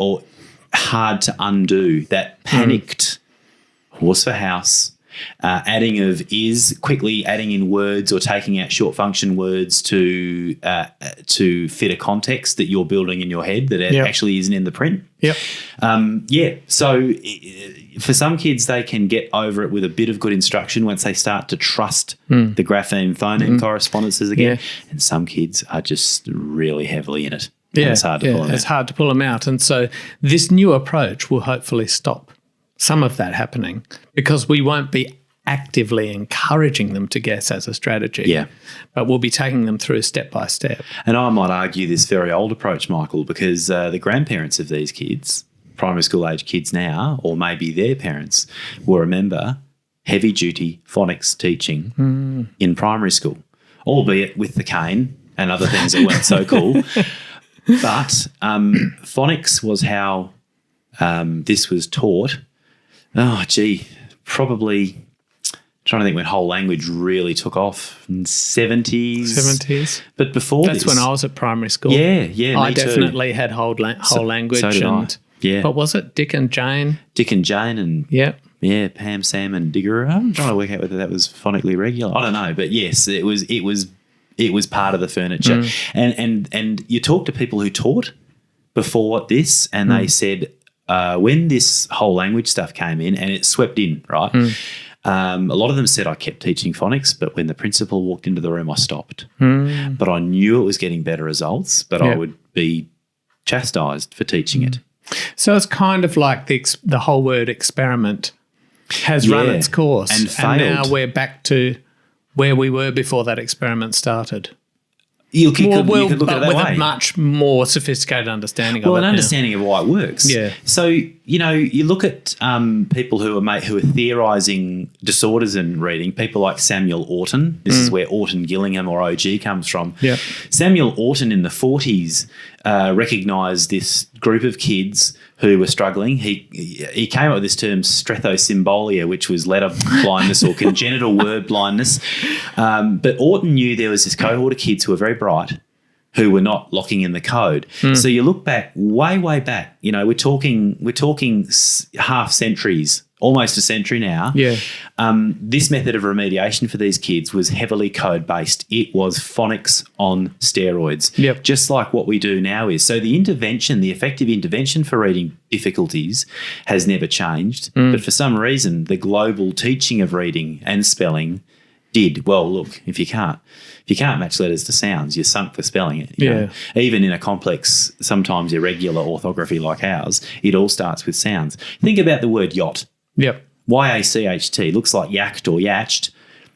hard to undo, that panicked horse for house, adding of is, quickly adding in words or taking out short function words to fit a context that you're building in your head that actually isn't in the print.
Yep.
So for some kids, they can get over it with a bit of good instruction once they start to trust the grapheme phoneme correspondences again. Yeah. And some kids are just really heavily in it. Yeah, it's hard to pull them out.
It's hard to pull them out. And so this new approach will hopefully stop some of that happening because we won't be actively encouraging them to guess as a strategy.
Yeah.
But we'll be taking them through step by step.
And I might argue this very old approach, Michael, because the grandparents of these kids, primary school age kids now, or maybe their parents, will remember heavy duty phonics teaching in primary school, albeit with the cane and other things that weren't so cool. But phonics was how this was taught. Oh, gee, probably trying to think when whole language really took off in 70s. But before
that's when I was at primary school.
Yeah,
I definitely had whole language.
So did I. Yeah.
What was it? Dick and Jane?
Dick and Jane and
yeah,
Pam, Sam and Digger. I'm trying to work out whether that was phonically regular. I don't know, but yes, it was part of the furniture. And you talk to people who taught before this, and they said when this whole language stuff came in and it swept in, right? A lot of them said I kept teaching phonics, but when the principal walked into the room, I stopped. But I knew it was getting better results, but I would be chastised for teaching it.
So it's kind of like the whole word experiment has run its course
and failed.
And now we're back to where we were before that experiment started.
you could look at it that
with
way.
a much more sophisticated understanding of it.
Well, an understanding of why it works.
Yeah.
So, you look at people who are theorising disorders in reading, people like Samuel Orton. This is where Orton Gillingham or OG comes from.
Yeah.
Samuel Orton in the 40s recognised this group of kids who were struggling. He came up with this term strethosymbolalia, which was letter blindness or congenital word blindness. But Orton knew there was this cohort of kids who were very bright who were not locking in the code. So you look back, way back, we're talking half centuries, almost a century now.
Yeah.
This method of remediation for these kids was heavily code-based. It was phonics on steroids,
Yep.
just like what we do now is. So the effective intervention for reading difficulties has never changed. But for some reason, the global teaching of reading and spelling did. Well, look, if you can't match letters to sounds, you're sunk for spelling it. You know? Even in a complex, sometimes irregular orthography like ours, it all starts with sounds. Think about the word yacht.
Yep.
Y-A-C-H-T. Looks like yacked or yatched.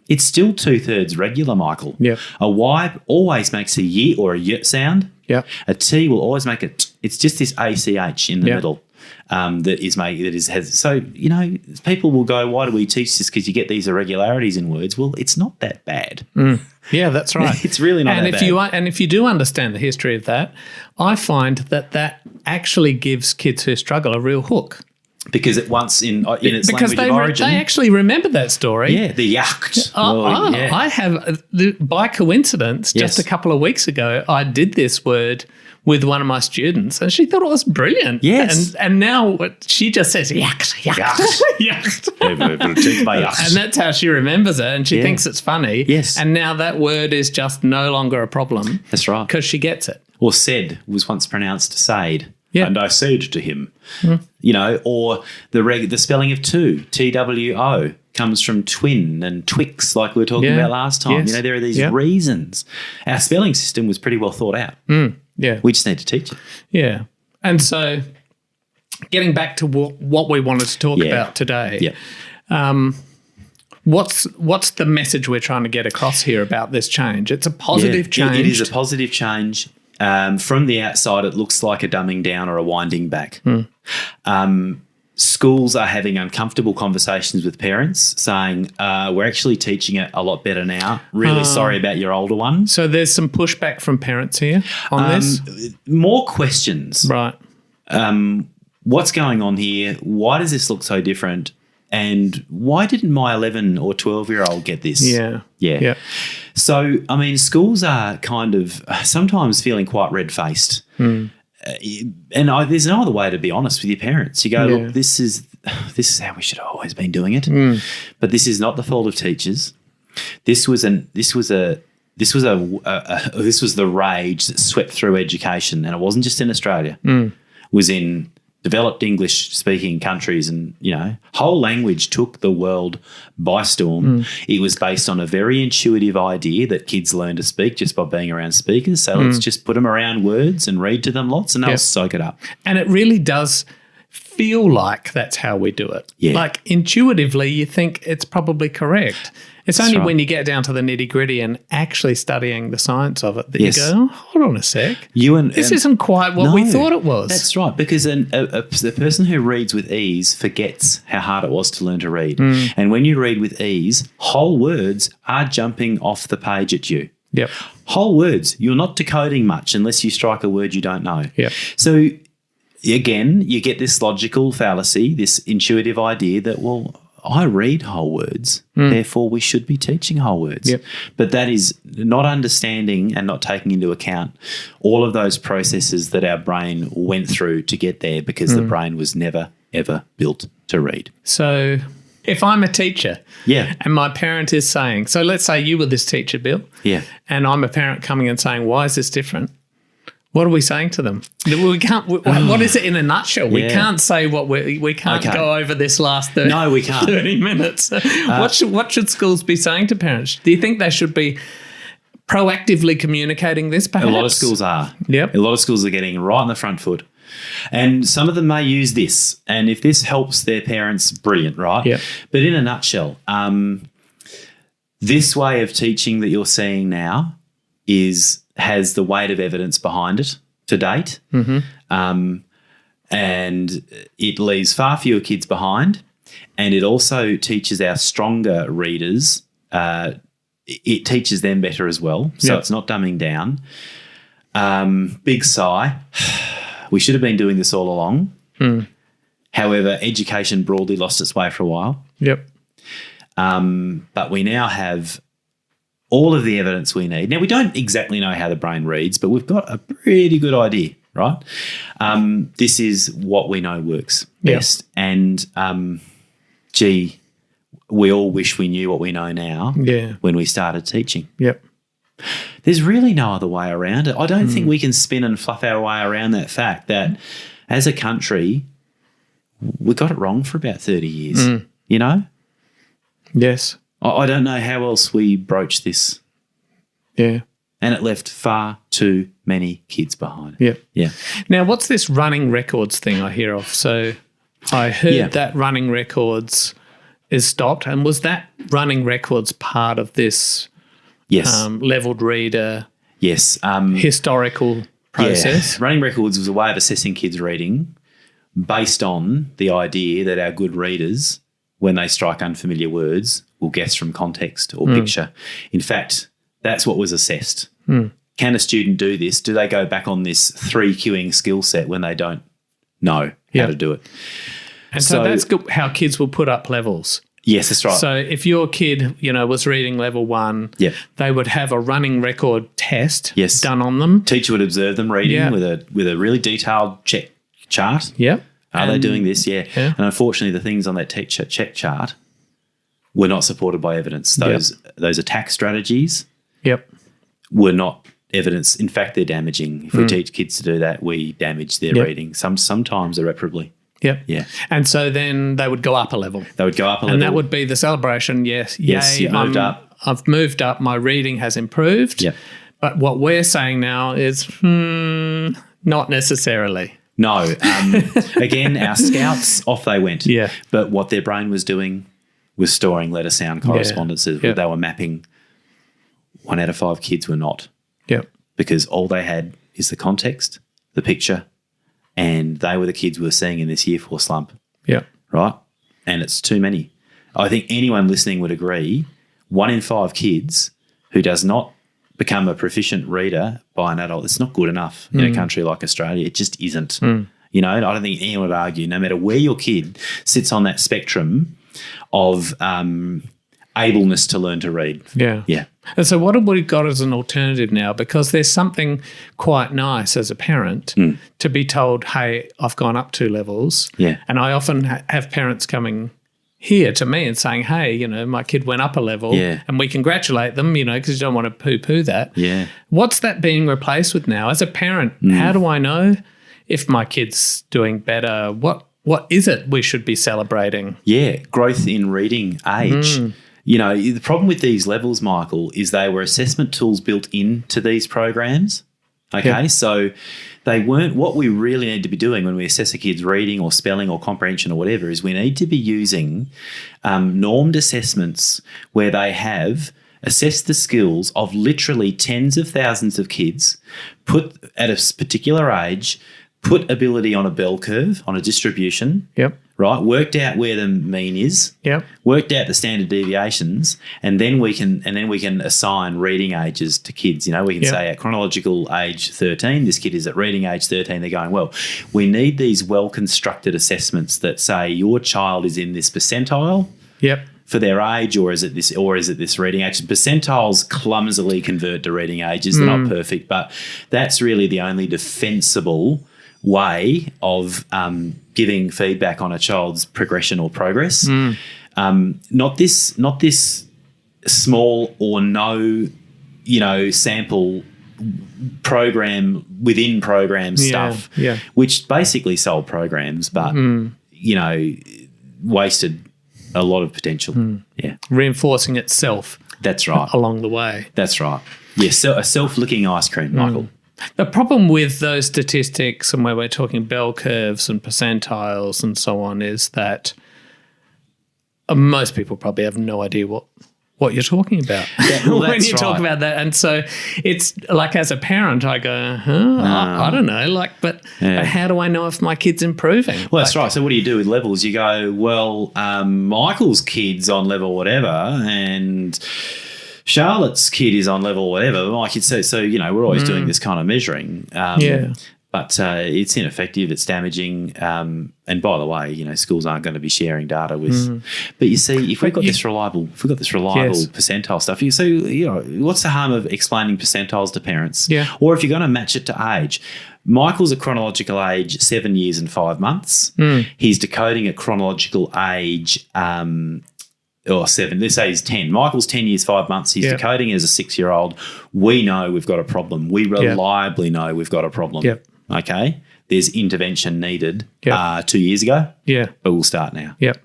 It's still 2/3 regular, Michael.
Yep.
A Y always makes a Y or a Y sound.
Yep.
A T will always make a T. It's just this ACH in the middle. So people will go, why do we teach this? Because you get these irregularities in words. Well, it's not that bad.
Yeah, that's right.
It's really not that bad.
And if you do understand the history of that, I find that actually gives kids who struggle a real hook.
Because it once in its
because
language of origin.
they actually remember that story.
Yeah, the yacht.
I have, by coincidence, just a couple of weeks ago, I did this word with one of my students, and she thought it was brilliant.
Yes.
And now she just says, yacht. And that's how she remembers it, and she thinks it's funny.
Yes.
And now that word is just no longer a problem.
That's right.
Because she gets it.
Or said was once pronounced said.
Yeah.
And I said to him, or the spelling of two, TWO, comes from twin and Twix, like we were talking about last time.
Yes.
There are these reasons. Our spelling system was pretty well thought out.
Yeah.
We just need to teach it.
Yeah. And so getting back to what we wanted to talk about today, what's the message we're trying to get across here about this change? It's a positive change.
It is a positive change. From the outside, it looks like a dumbing down or a winding back. Schools are having uncomfortable conversations with parents saying, we're actually teaching it a lot better now. Really sorry about your older ones.
So there's some pushback from parents here on this?
More questions.
Right.
What's going on here? Why does this look so different? And why didn't my 11 or 12-year-old get this?
Yeah.
So, schools are kind of sometimes feeling quite red-faced. And there's no other way to be honest with your parents. You go, look, this is how we should have always been doing it. But this is not the fault of teachers. This was the rage that swept through education, and it wasn't just in Australia. It was in developed English-speaking countries, and, whole language took the world by storm. It was based on a very intuitive idea that kids learn to speak just by being around speakers. So let's just put them around words and read to them lots, and they'll soak it up.
And it really does feel like that's how we do it.
Yeah.
Like intuitively, you think it's probably correct. It's only when you get down to the nitty-gritty and actually studying the science of it that you go, hold on a sec. This isn't quite what we thought it was.
That's right, because the person who reads with ease forgets how hard it was to learn to read. And when you read with ease, whole words are jumping off the page at you.
Yep.
Whole words. You're not decoding much unless you strike a word you don't know.
Yep.
So, again, you get this logical fallacy, this intuitive idea that, well, I read whole words, therefore we should be teaching whole words.
Yep.
But that is not understanding and not taking into account all of those processes that our brain went through to get there, because the brain was never, ever built to read.
So if I'm a teacher and my parent is saying, so let's say you were this teacher, Bill, and I'm a parent coming and saying, why is this different? What are we saying to them? We can't. What is it in a nutshell? We can't say what we can't go over this last 30,
no, we can't.
30 minutes. What should schools be saying to parents? Do you think they should be proactively communicating this, perhaps?
A lot of schools are.
Yep.
A lot of schools are getting right on the front foot. And some of them may use this. And if this helps their parents, brilliant, right?
Yep.
But in a nutshell, this way of teaching that you're seeing now has the weight of evidence behind it to date, and it leaves far fewer kids behind, and it also teaches our stronger readers. It teaches them better as well, so it's not dumbing down. Big sigh. We should have been doing this all along. However, education broadly lost its way for a while.
Yep.
But we now have all of the evidence we need. Now, we don't exactly know how the brain reads, but we've got a pretty good idea, right? This is what we know works best. And, we all wish we knew what we know now when we started teaching.
Yep.
There's really no other way around it. I don't think we can spin and fluff our way around that fact that as a country, we got it wrong for about 30 years, you know?
Yes.
I don't know how else we broach this.
Yeah.
And it left far too many kids behind.
Yep.
Yeah.
Now, what's this running records thing I hear of? So I heard that running records is stopped. And was that running records part of this levelled reader historical process?
Yeah. Running records was a way of assessing kids' reading based on the idea that our good readers, when they strike unfamiliar words, will guess from context or picture. In fact, that's what was assessed. Can a student do this? Do they go back on this 3-cueing skill set when they don't know how to do it?
And so that's good, how kids will put up levels.
Yes, that's right.
So if your kid, was reading level 1, they would have a running record test done on them.
Teacher would observe them reading with a really detailed check chart.
Yep.
Are they doing this? Yeah. And unfortunately, the things on that teacher check chart were not supported by evidence. Those attack strategies were not evidence. In fact, they're damaging. If we teach kids to do that, we damage their reading, sometimes irreparably.
Yep.
Yeah.
And so then they would go up a level. And that would be the celebration. Yes,
you've moved up.
I've moved up. My reading has improved.
Yep.
But what we're saying now is not necessarily.
No. Again, our scouts, off they went.
Yeah.
But what their brain was doing was storing letter sound correspondences. They were mapping 1 out of 5 kids were not.
Yep.
Because all they had is the context, the picture, and they were the kids we were seeing in this year 4 slump.
Yeah.
Right? And it's too many. I think anyone listening would agree 1 in 5 kids who does not become a proficient reader by an adult, it's not good enough in a country like Australia. It just isn't. You know, I don't think anyone would argue, no matter where your kid sits on that spectrum of ableness to learn to read.
Yeah.
Yeah.
And so what have we got as an alternative now? Because there's something quite nice as a parent to be told, hey, I've gone up 2 levels.
Yeah.
And I often have parents coming here to me and saying, hey, my kid went up a level.
Yeah.
And we congratulate them, because you don't want to poo-poo that.
Yeah.
What's that being replaced with now? As a parent, how do I know if my kid's doing better? What is it we should be celebrating?
Yeah, growth in reading age. The problem with these levels, Michael, is they were assessment tools built into these programs. Okay, so they weren't what we really need to be doing when we assess a kid's reading or spelling or comprehension or whatever is we need to be using normed assessments where they have assessed the skills of literally tens of thousands of kids, put at a particular age, put ability on a bell curve, on a distribution.
Yep.
Right, worked out where the mean is.
Yep.
Worked out the standard deviations, and then we can assign reading ages to kids. We can say at chronological age 13, this kid is at reading age 13. They're going, well, we need these well constructed assessments that say your child is in this percentile.
Yep.
For their age, or is it this reading age? Percentiles clumsily convert to reading ages. They're not perfect, but that's really the only defensible way of giving feedback on a child's progression or progress. Not this small or no, sample program within program stuff, which basically sold programs, but wasted a lot of potential. Yeah,
reinforcing itself.
That's right.
Along the way.
That's right. Yes, a self-licking ice cream, Michael.
The problem with those statistics and where we're talking bell curves and percentiles and so on is that most people probably have no idea what what you're talking about
well,
when
that's
you talk
right.
about that. And so it's like, as a parent, I go, I don't know, like, but how do I know if my kid's improving?
Well, that's right. So what do you do with levels? You go, well, Michael's kid's on level whatever, and Charlotte's kid is on level whatever. My kid, so we're always doing this kind of measuring. But it's ineffective. It's damaging. And by the way, schools aren't going to be sharing data with. But you see, if we've got this reliable percentile stuff, what's the harm of explaining percentiles to parents?
Yeah.
Or if you're going to match it to age, Michael's a chronological age 7 years and 5 months. He's decoding a chronological age. Or 7, let's say he's 10. Michael's 10 years, 5 months. He's decoding as a 6-year-old. We know we've got a problem. We reliably know we've got a problem.
Yep.
Okay? There's intervention needed 2 years ago.
Yeah.
But we'll start now.
Yep.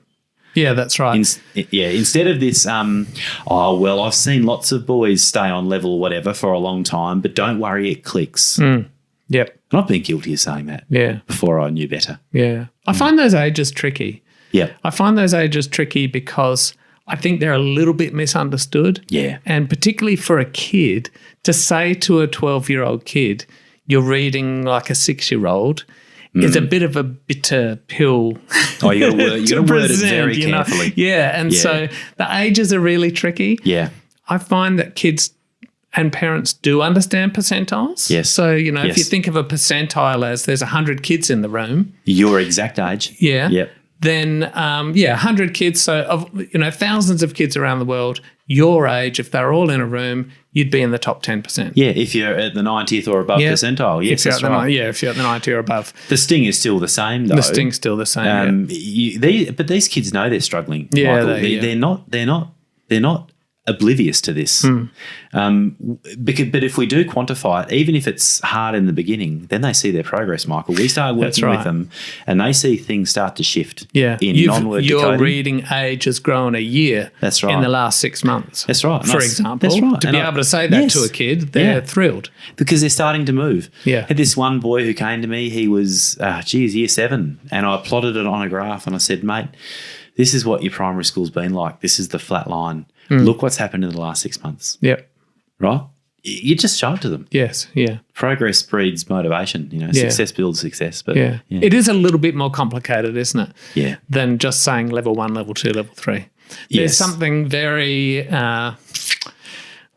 Yeah, that's right.
Instead of this, I've seen lots of boys stay on level whatever for a long time, but don't worry, it clicks.
Yep.
And I've been guilty of saying that before I knew better.
Yeah. I find those ages tricky.
Yeah.
I find those ages tricky because I think they're a little bit misunderstood.
Yeah.
And particularly for a kid, to say to a 12-year-old kid, you're reading like a 6-year-old is a bit of a bitter pill.
Oh, you got to word it very carefully.
Yeah. And so the ages are really tricky.
Yeah.
I find that kids and parents do understand percentiles.
Yes.
So, if you think of a percentile as there's 100 kids in the room.
Your exact age.
Yeah.
Yep.
Then, 100 kids. So, of thousands of kids around the world, your age, if they're all in a room, you'd be in the top 10%.
Yeah, if you're at the 90th or above percentile. Yes, that's right.
If you're at the 90 or above.
The sting is still the same, though.
The sting's still the same,
but these kids know they're struggling.
Yeah,
Michael. They're not oblivious to this. But if we do quantify it, even if it's hard in the beginning, then they see their progress, Michael. We start working with them and they see things start to shift.
Yeah.
In non-word
your
decoding.
reading age has grown a year.
That's right.
In the last 6 months.
That's right.
For example.
That's right.
To be able to say that to a kid, they're thrilled.
Because they're starting to move.
Yeah.
I had this one boy who came to me, he was, year 7, and I plotted it on a graph and I said, mate, this is what your primary school's been like. This is the flat line. Look what's happened in the last 6 months.
Yep.
Right? You just show it to them.
Yes, yeah.
Progress breeds motivation. Success builds success. But
It is a little bit more complicated, isn't it?
Yeah.
Than just saying level 1, level 2, level 3. There's something very,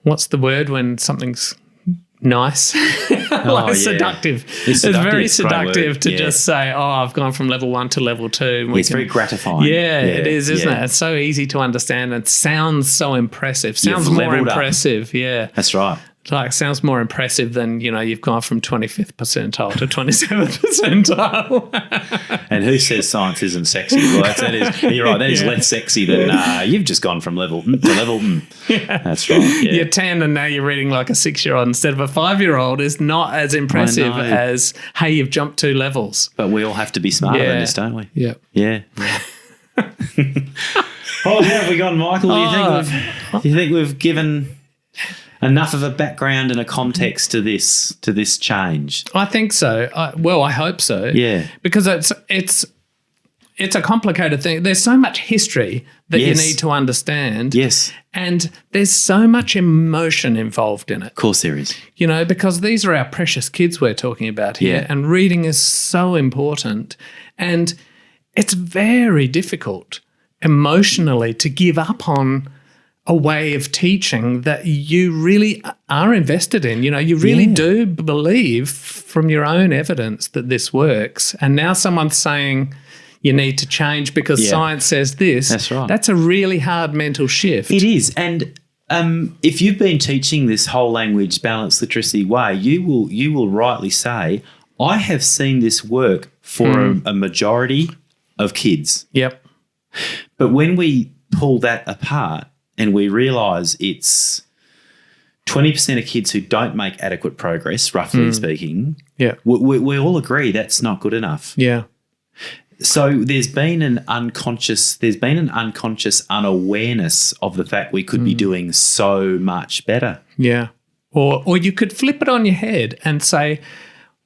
what's the word when something's nice? Seductive. It's very seductive to just say, I've gone from level 1 to level 2.
It's very gratifying.
Yeah, it is, isn't it? It's so easy to understand and sounds so impressive. Sounds more impressive,
That's right.
Like, sounds more impressive than, you've gone from 25th percentile to 27th percentile.
And who says science isn't sexy? Well, you're right, that is less sexy than you've just gone from level to level.
Yeah.
That's right. Yeah.
You're 10 and now you're reading like a 6-year-old instead of a 5-year-old is not as impressive as, hey, you've jumped 2 levels.
But we all have to be smarter than this, don't we?
Yeah.
Yeah. How have we gone, Michael? Do you think we've given enough of a background and a context to this change?
I think so. I hope so.
Yeah.
Because it's a complicated thing. There's so much history that you need to understand.
Yes.
And there's so much emotion involved in it.
Of course there is.
Because these are our precious kids we're talking about here.
Yeah.
And reading is so important. And it's very difficult emotionally to give up on a way of teaching that you really are invested in. You really do believe from your own evidence that this works. And now someone's saying you need to change because science says this.
That's right.
That's a really hard mental shift.
It is. And if you've been teaching this whole language balanced literacy way, you will rightly say, I have seen this work for a majority of kids.
Yep.
But when we pull that apart, and we realise it's 20% of kids who don't make adequate progress, roughly speaking.
Yeah.
We all agree that's not good enough.
Yeah.
So there's been an unconscious unawareness of the fact we could be doing so much better.
Yeah. Or you could flip it on your head and say,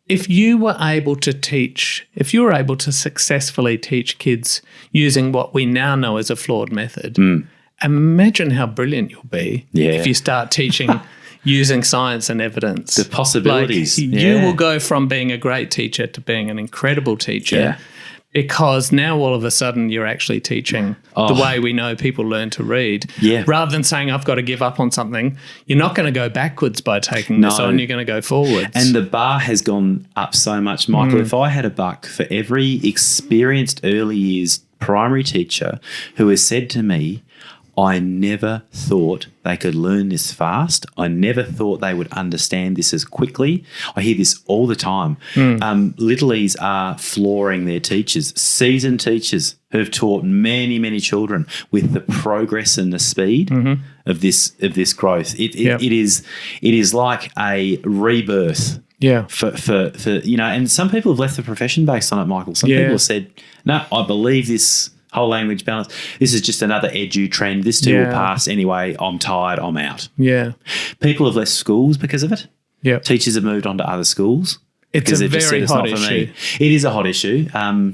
if you were able to successfully teach kids using what we now know as a flawed method, imagine how brilliant you'll be
Yeah.
if you start teaching using science and evidence.
The possibilities.
You will go from being a great teacher to being an incredible teacher.
Yeah.
Because now all of a sudden you're actually teaching the way we know people learn to read.
Yeah.
Rather than saying, I've got to give up on something, you're not going to go backwards by taking this on, you're going to go forwards.
And the bar has gone up so much. Michael, if I had a buck for every experienced early years primary teacher who has said to me, I never thought they could learn this fast. I never thought they would understand this as quickly. I hear this all the time. Littlies are flooring their teachers, seasoned teachers who have taught many, many children with the progress and the speed of this growth. It is like a rebirth.
Yeah.
For and some people have left the profession based on it, Michael. Some people have said, no, I believe this whole language balance. This is just another edu trend. This too will pass anyway. I'm tired. I'm out.
Yeah.
People have left schools because of it.
Yeah.
Teachers have moved on to other schools.
It's a very hot issue.
It is a hot issue.
I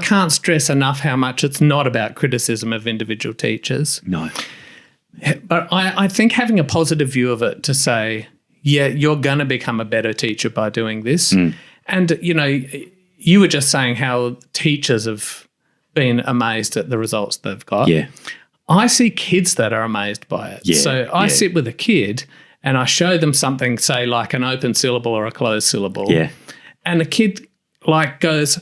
can't stress enough how much it's not about criticism of individual teachers.
No.
But I think having a positive view of it to say, yeah, you're going to become a better teacher by doing this. And, you were just saying how teachers have been amazed at the results they've got.
Yeah.
I see kids that are amazed by it.
Yeah,
So I sit with a kid and I show them something, say, like an open syllable or a closed syllable.
Yeah.
And the kid goes,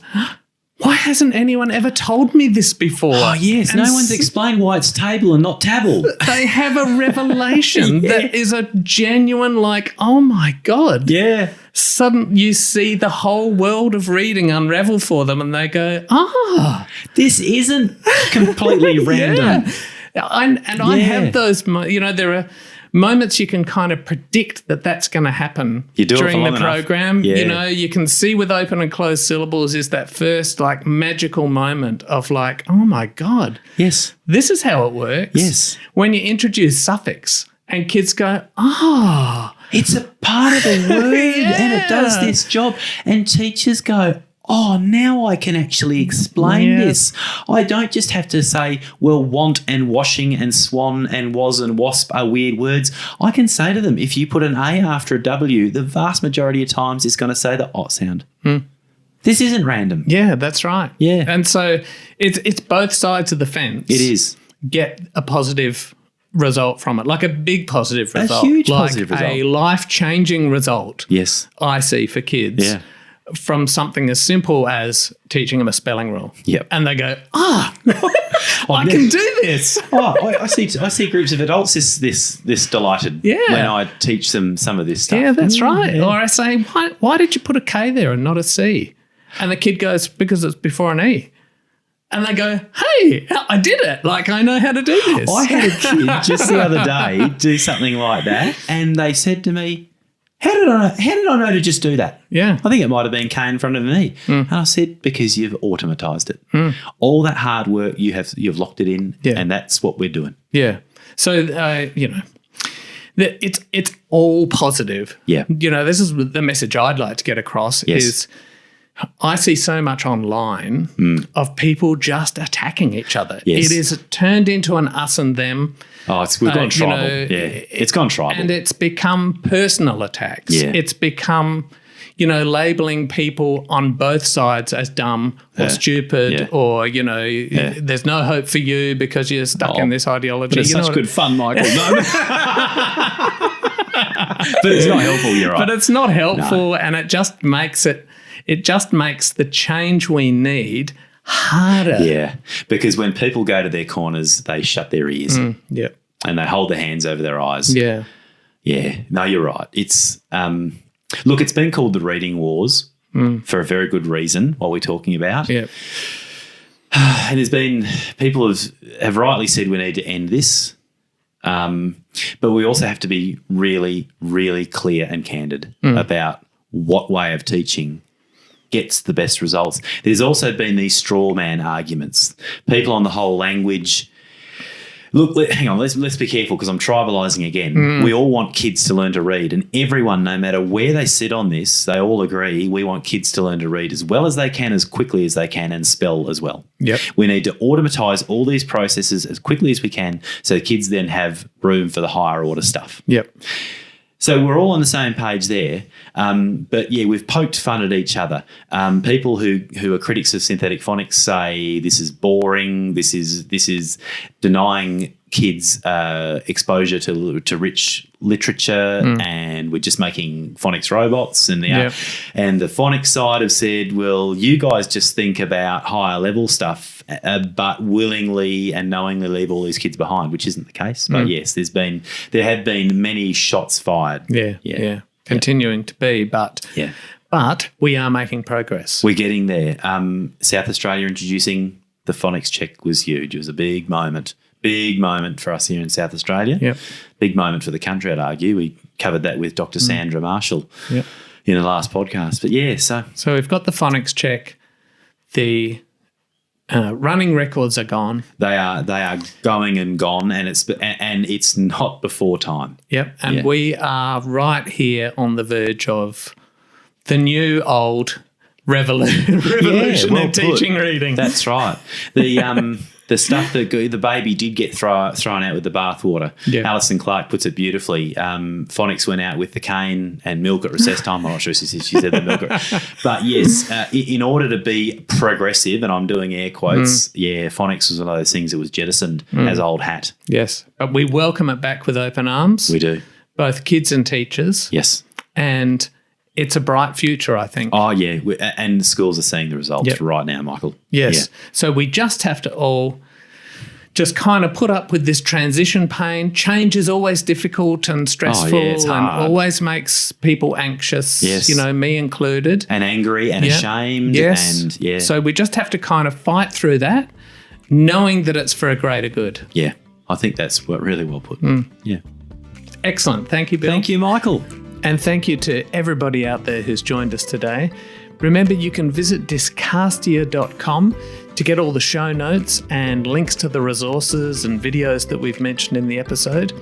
why hasn't anyone ever told me this before?
Oh, yes.
And
no one's explained why it's table and not tabble.
They have a revelation that is a genuine oh, my God.
Yeah.
Suddenly you see the whole world of reading unravel for them and they go,
this isn't completely random.
I have those, there are moments you can kind of predict that that's going to happen during the program.
Yeah.
You can see with open and closed syllables is that first magical moment of oh my God.
Yes.
This is how it works.
Yes.
When you introduce suffix and kids go,
it's a part of the word and it does this job. And teachers go, oh, now I can actually explain this. I don't just have to say, well, want and washing and swan and was and wasp are weird words. I can say to them, if you put an A after a W, the vast majority of times it's going to say the ot sound. This isn't random.
Yeah, that's right.
Yeah.
And so it's both sides of the fence.
It is.
Get a positive result from it, like a big positive result.
A huge positive result.
A life-changing result.
Yes.
I see for kids.
Yeah.
From something as simple as teaching them a spelling rule.
Yep.
And they go, I can do this.
I see groups of adults this delighted when I teach them some of this stuff.
Yeah, that's right. Or I say, why did you put a K there and not a C? And the kid goes, because it's before an E. And they go, hey, I did it. I know how to do this.
I had a kid just the other day do something like that, and they said to me, How did I know to just do that?
Yeah.
I think it might have been K in front of an E. And I said, because you've automatized it. All that hard work, you've locked it in, and that's what we're doing.
Yeah. So, it's all positive.
Yeah.
This is the message I'd like to get across is I see so much online of people just attacking each other.
Yes.
It is turned into an us and them.
Oh, we've gone tribal. It's gone tribal.
And it's become personal attacks.
Yeah.
It's become, labeling people on both sides as dumb or stupid or, there's no hope for you because you're stuck in this ideology.
But it's such good fun, Michael. No. But it's not helpful, you're right.
But it's not helpful and it just makes the change we need harder.
Yeah, because when people go to their corners, they shut their ears.
Yeah.
And they hold their hands over their eyes.
Yeah.
Yeah. No, you're right. It's look, it's been called the reading wars for a very good reason, what we're talking about.
Yeah.
And there's been people have rightly said we need to end this. But we also have to be really, really clear and candid about what way of teaching gets the best results. There's also been these straw man arguments. People on the whole language. Look, hang on. Let's be careful because I'm tribalising again. We all want kids to learn to read, and everyone, no matter where they sit on this, they all agree we want kids to learn to read as well as they can, as quickly as they can, and spell as well.
Yep.
We need to automatise all these processes as quickly as we can, so kids then have room for the higher order stuff.
Yep.
So we're all on the same page there, but yeah, we've poked fun at each other. People who are critics of synthetic phonics say this is boring. This is denying kids exposure to rich literature, and we're just making phonics robots. And the phonics side have said, well, you guys just think about higher level stuff, but willingly and knowingly leave all these kids behind, which isn't the case. But yes, there have been many shots fired.
Yeah. Continuing to be, but we are making progress.
We're getting there. South Australia introducing the phonics check was huge. It was a big moment. Big moment for us here in South Australia.
Yep.
Big moment for the country, I'd argue. We covered that with Dr. Sandra Marshall in the last podcast. But yeah,
so we've got the phonics check. The running records are gone.
They are going and gone, and it's not before time.
Yep, and we are right here on the verge of the new old revolution in teaching reading.
That's right. The stuff that the baby did get thrown out with the bathwater. Yeah. Alison Clark puts it beautifully. Phonics went out with the cane and milk at recess time. I'm not sure if she said the milk. But yes, in order to be progressive, and I'm doing air quotes, phonics was one of those things that was jettisoned as old hat.
Yes, but we welcome it back with open arms.
We do.
Both kids and teachers.
Yes.
And it's a bright future, I think.
Oh, yeah. And schools are seeing the results right now, Michael.
Yes.
Yeah.
So we just have to all just kind of put up with this transition pain. Change is always difficult and stressful and always makes people anxious, me included.
And angry and ashamed.
Yes.
And
So we just have to kind of fight through that, knowing that it's for a greater good.
Yeah. I think that's really well put. Yeah.
Excellent. Thank you, Bill.
Thank you, Michael.
And thank you to everybody out there who's joined us today. Remember, you can visit discastia.com to get all the show notes and links to the resources and videos that we've mentioned in the episode.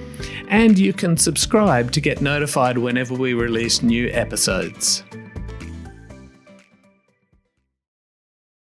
And you can subscribe to get notified whenever we release new episodes.